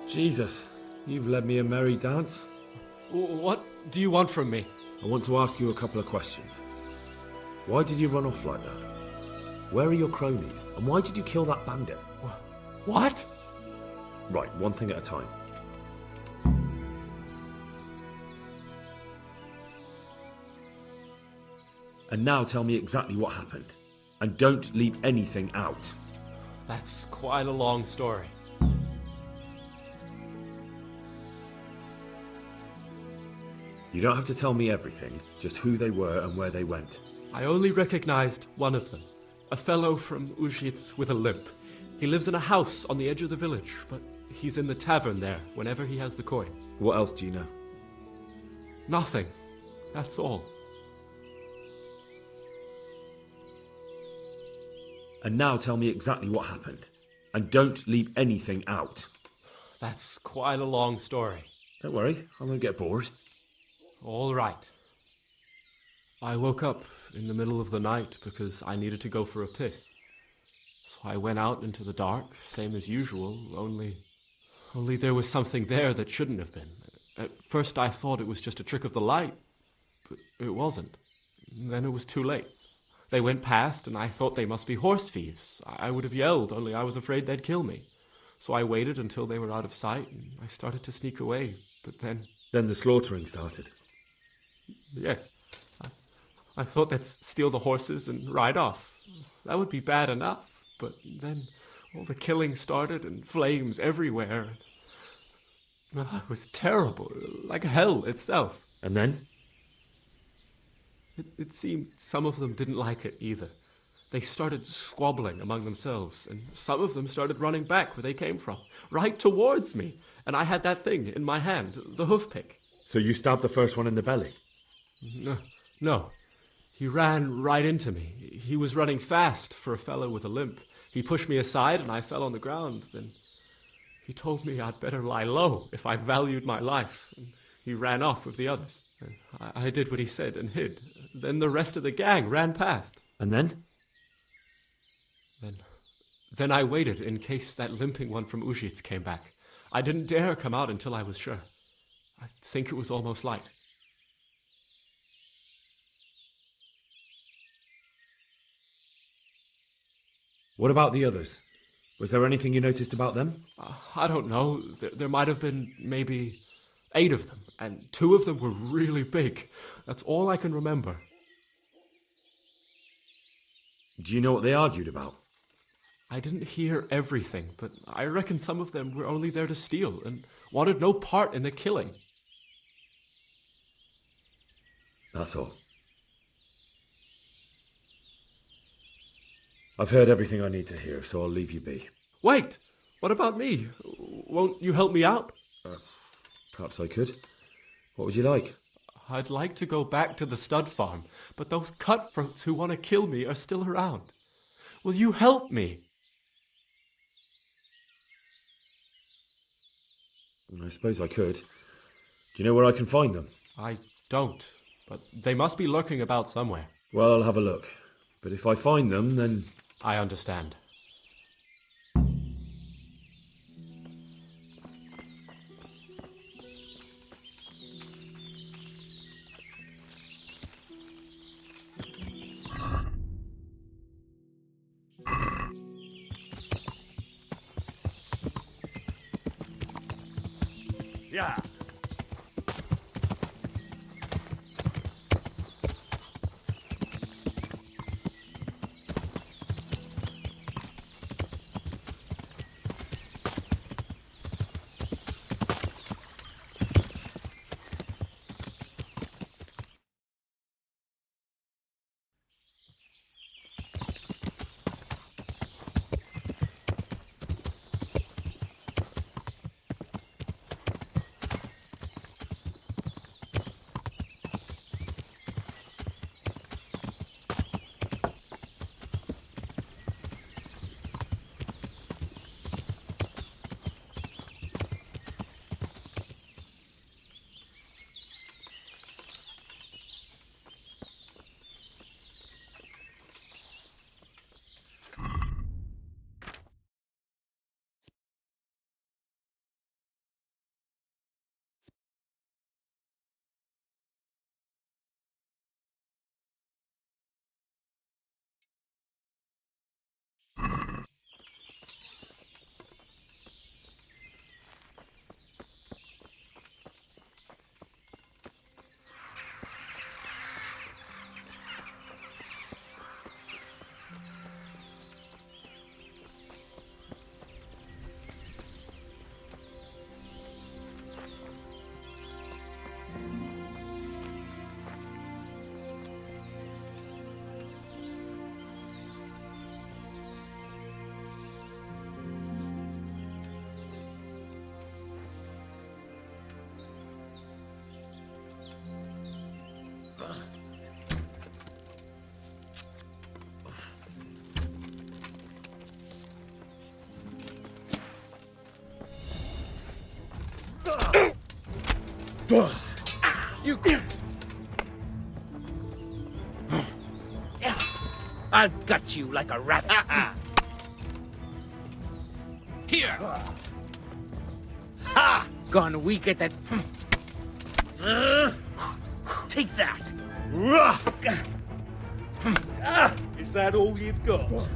Jesus, you've led me a merry dance. What do you want from me? I want to ask you a couple of questions. Why did you run off like that? Where are your cronies? And why did you kill that bandit? What? Right, one thing at a time. And now tell me exactly what happened. And don't leave anything out. That's quite a long story. You don't have to tell me everything, just who they were and where they went. I only recognized one of them. A fellow from Uzhitz with a limp. He lives in a house on the edge of the village, but he's in the tavern there whenever he has the coin. What else do you know? Nothing. That's all. And now tell me exactly what happened. And don't leave anything out. That's quite a long story. Don't worry, I won't get bored. All right. I woke up in the middle of the night because I needed to go for a piss. So I went out into the dark, same as usual, only there was something there that shouldn't have been. At first I thought it was just a trick of the light, but it wasn't. Then it was too late. They went past and I thought they must be horse thieves. I would have yelled, only I was afraid they'd kill me. So I waited until they were out of sight and I started to sneak away, but then... Then the slaughtering started. Yes. I thought they'd steal the horses and ride off. That would be bad enough, but then all the killing started and flames everywhere. It was terrible, like hell itself. And then? It seemed some of them didn't like it either. They started squabbling among themselves, and some of them started running back where they came from, right towards me. And I had that thing in my hand, the hoof pick. So you stabbed the first one in the belly? No. He ran right into me. He was running fast for a fellow with a limp. He pushed me aside and I fell on the ground. Then he told me I'd better lie low if I valued my life. And he ran off with the others. I did what he said and hid. Then the rest of the gang ran past. And then? Then I waited in case that limping one from Uzhitz came back. I didn't dare come out until I was sure. I think it was almost light. What about the others? Was there anything you noticed about them? I don't know. There might have been maybe 8 of them, and 2 of them were really big. That's all I can remember. Do you know what they argued about? I didn't hear everything, but I reckon some of them were only there to steal and wanted no part in the killing. That's all. I've heard everything I need to hear, so I'll leave you be. Wait! What about me? Won't you help me out? Perhaps I could. What would you like? I'd like to go back to the stud farm, but those cutthroats who want to kill me are still around. Will you help me? I suppose I could. Do you know where I can find them? I don't, but they must be lurking about somewhere. Well, I'll have a look. But if I find them, then... I understand. Yeah. You. I'll gut you like a rabbit. Here. Ha! Gone weak at that. Take that. Is that all you've got?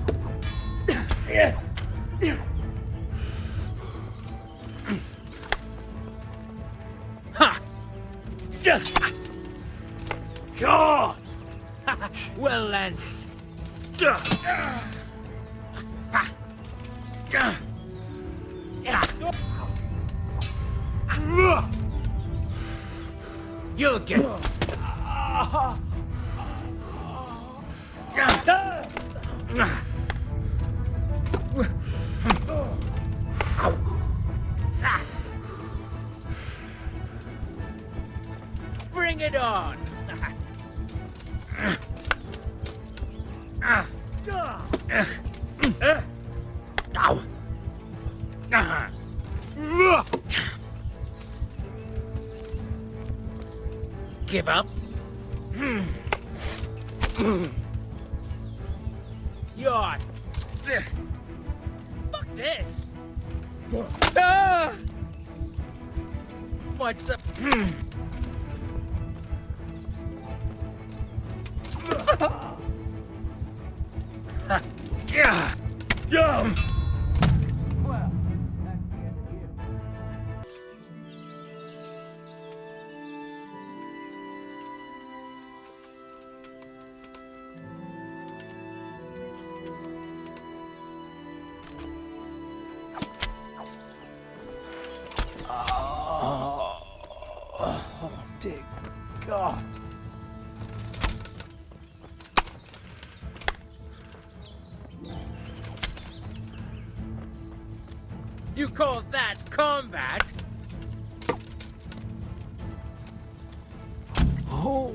Ha! God! Well landed. You'll get Bring it on! Give up? You're sick. Fuck this! Ah! What's the... Yeah! Well, Oh, dear God. You call that combat? Oh.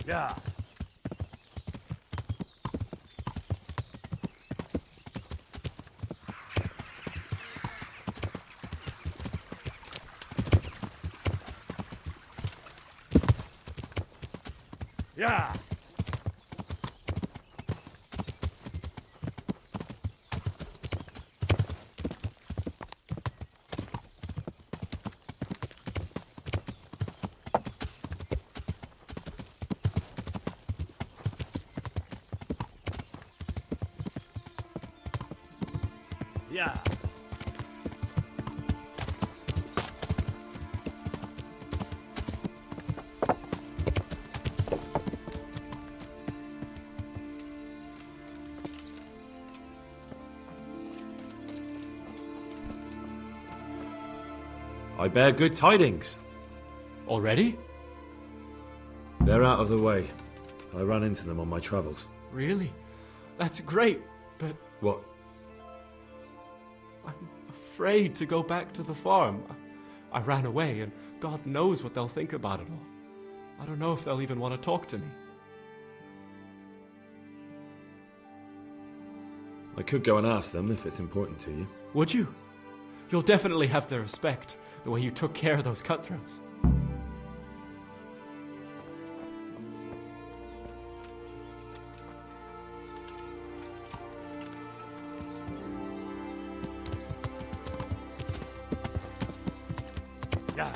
Yeah. Yeah. Yeah. I bear good tidings. Already? They're out of the way. I ran into them on my travels. Really? That's great, but What? I'm afraid to go back to the farm. I ran away, and God knows what they'll think about it all. I don't know if they'll even want to talk to me. I could go and ask them if it's important to you. Would you? You'll definitely have their respect, the way you took care of those cutthroats. Yeah.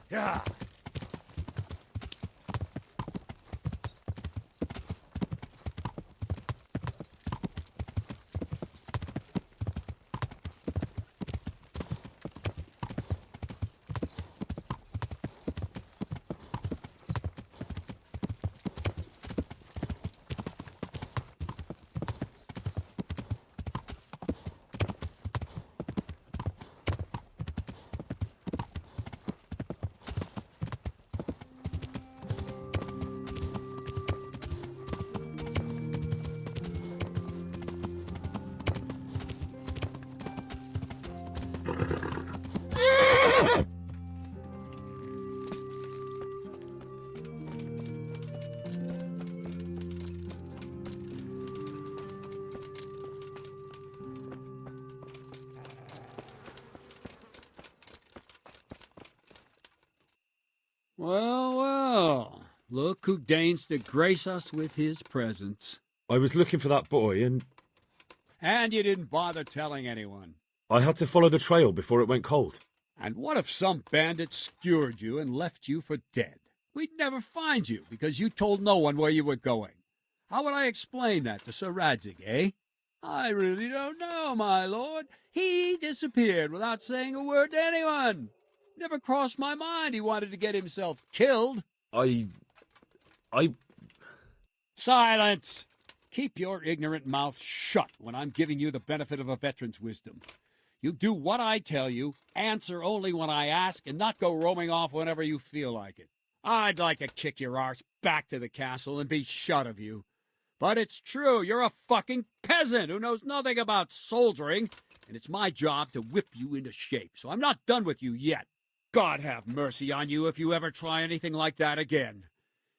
Yeah. Well, well. Look who deigns to grace us with his presence. I was looking for that boy, and And you didn't bother telling anyone. I had to follow the trail before it went cold. And what if some bandit skewered you and left you for dead? We'd never find you because you told no one where you were going. How would I explain that to Sir Radzig, eh? I really don't know, my lord. He disappeared without saying a word to anyone. Never crossed my mind he wanted to get himself killed. I... Silence! Keep your ignorant mouth shut when I'm giving you the benefit of a veteran's wisdom. You do what I tell you, answer only when I ask, and not go roaming off whenever you feel like it. I'd like to kick your arse back to the castle and be shut of you. But it's true, you're a fucking peasant who knows nothing about soldiering, and it's my job to whip you into shape, so I'm not done with you yet. God have mercy on you if you ever try anything like that again.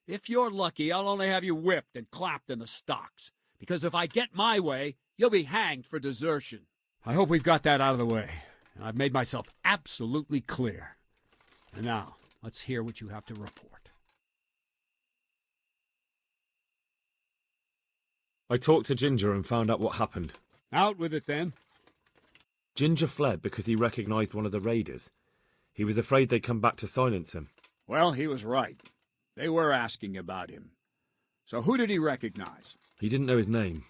If you're lucky, I'll only have you whipped and clapped in the stocks, because if I get my way, you'll be hanged for desertion. I hope we've got that out of the way, and I've made myself absolutely clear. And now, let's hear what you have to report. I talked to Ginger and found out what happened. Out with it, then. Ginger fled because he recognized one of the raiders. He was afraid they'd come back to silence him. Well, he was right. They were asking about him. So who did he recognize? He didn't know his name.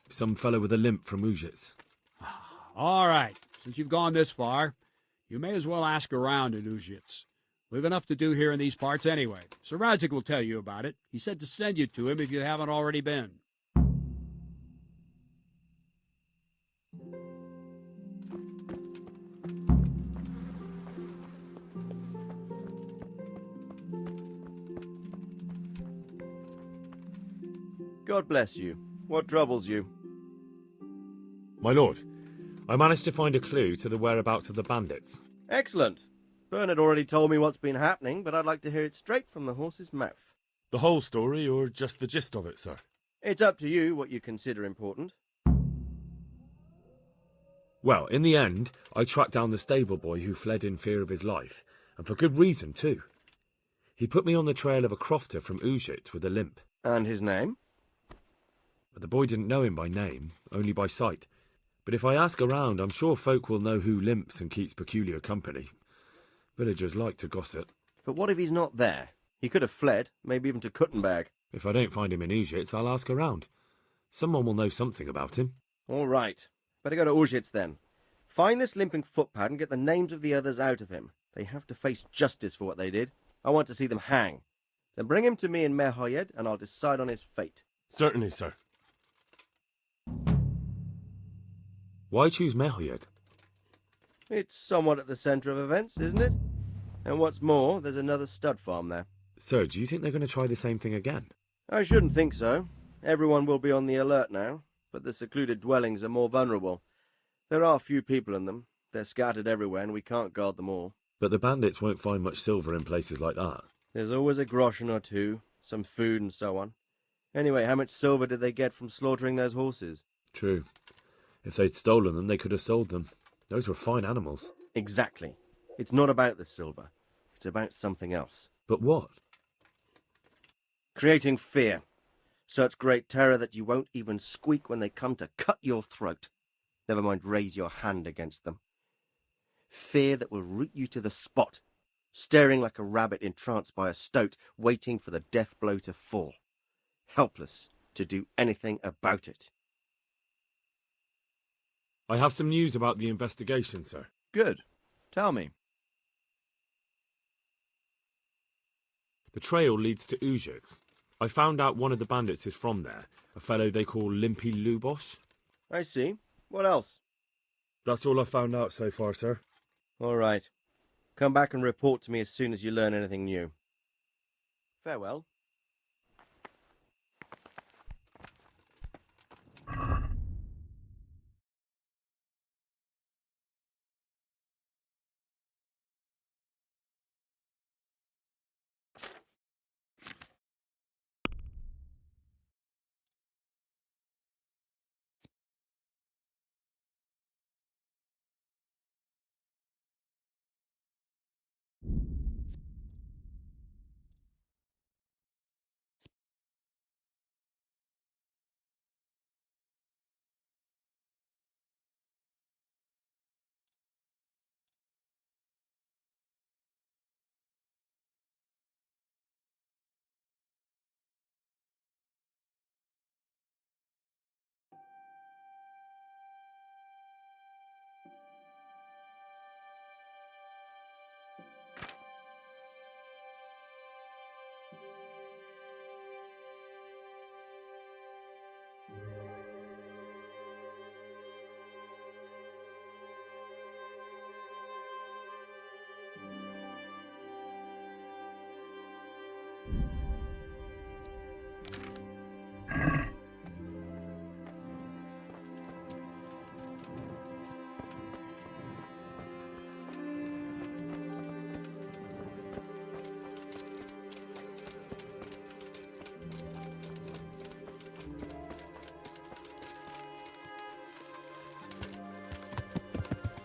Some fellow with a limp from Ujits. All right. Since you've gone this far, you may as well ask around in Ujits. We've enough to do here in these parts anyway. Sir Radzig will tell you about it. He said to send you to him if you haven't already been. God bless you. What troubles you? My lord, I managed to find a clue to the whereabouts of the bandits. Excellent. Bernard already told me what's been happening, but I'd like to hear it straight from the horse's mouth. The whole story, or just the gist of it, sir? It's up to you what you consider important. Well, in the end, I tracked down the stable boy who fled in fear of his life, and for good reason, too. He put me on the trail of a crofter from Ujit with a limp. And his name? But the boy didn't know him by name, only by sight. But if I ask around, I'm sure folk will know who limps and keeps peculiar company. Villagers like to gossip. But what if he's not there? He could have fled, maybe even to Kuttenberg. If I don't find him in Ujits, I'll ask around. Someone will know something about him. All right. Better go to Ujits then. Find this limping footpad and get the names of the others out of him. They have to face justice for what they did. I want to see them hang. Then bring him to me in Merhoyed and I'll decide on his fate. Certainly, sir. Why choose Merhoyed? It's somewhat at the centre of events, isn't it? And what's more, there's another stud farm there. Sir, do you think they're going to try the same thing again? I shouldn't think so. Everyone will be on the alert now, but the secluded dwellings are more vulnerable. There are few people in them. They're scattered everywhere and we can't guard them all. But the bandits won't find much silver in places like that. There's always a groschen or two, some food and so on. Anyway, how much silver did they get from slaughtering those horses? True. If they'd stolen them, they could have sold them. Those were fine animals. Exactly. It's not about the silver. It's about something else. But what? Creating fear. Such great terror that you won't even squeak when they come to cut your throat. Never mind raise your hand against them. Fear that will root you to the spot, staring like a rabbit entranced by a stoat, waiting for the death blow to fall. Helpless to do anything about it. I have some news about the investigation, sir. Good. Tell me. The trail leads to Ujits. I found out one of the bandits is from there, a fellow they call Limpy Lubosh. I see. What else? That's all I've found out so far, sir. All right. Come back and report to me as soon as you learn anything new. Farewell.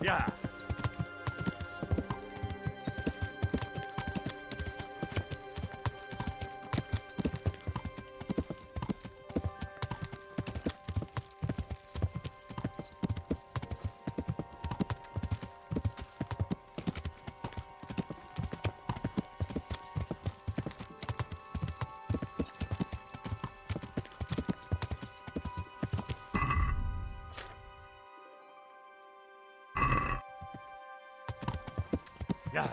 Yeah. Yeah.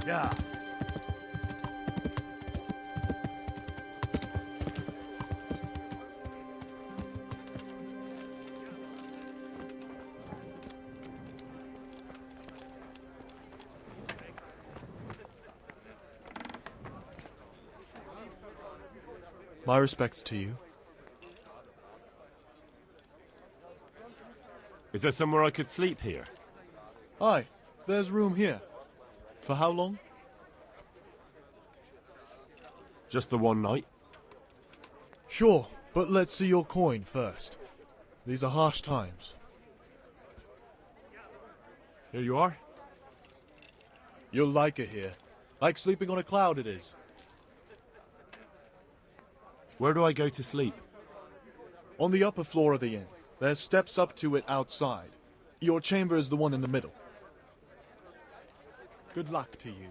Yeah. My respects to you. Is there somewhere I could sleep here? Aye, there's room here. For how long? Just the one night? Sure, but let's see your coin first. These are harsh times. Here you are. You'll like it here. Like sleeping on a cloud it is. Where do I go to sleep? On the upper floor of the inn. There's steps up to it outside. Your chamber is the one in the middle. Good luck to you.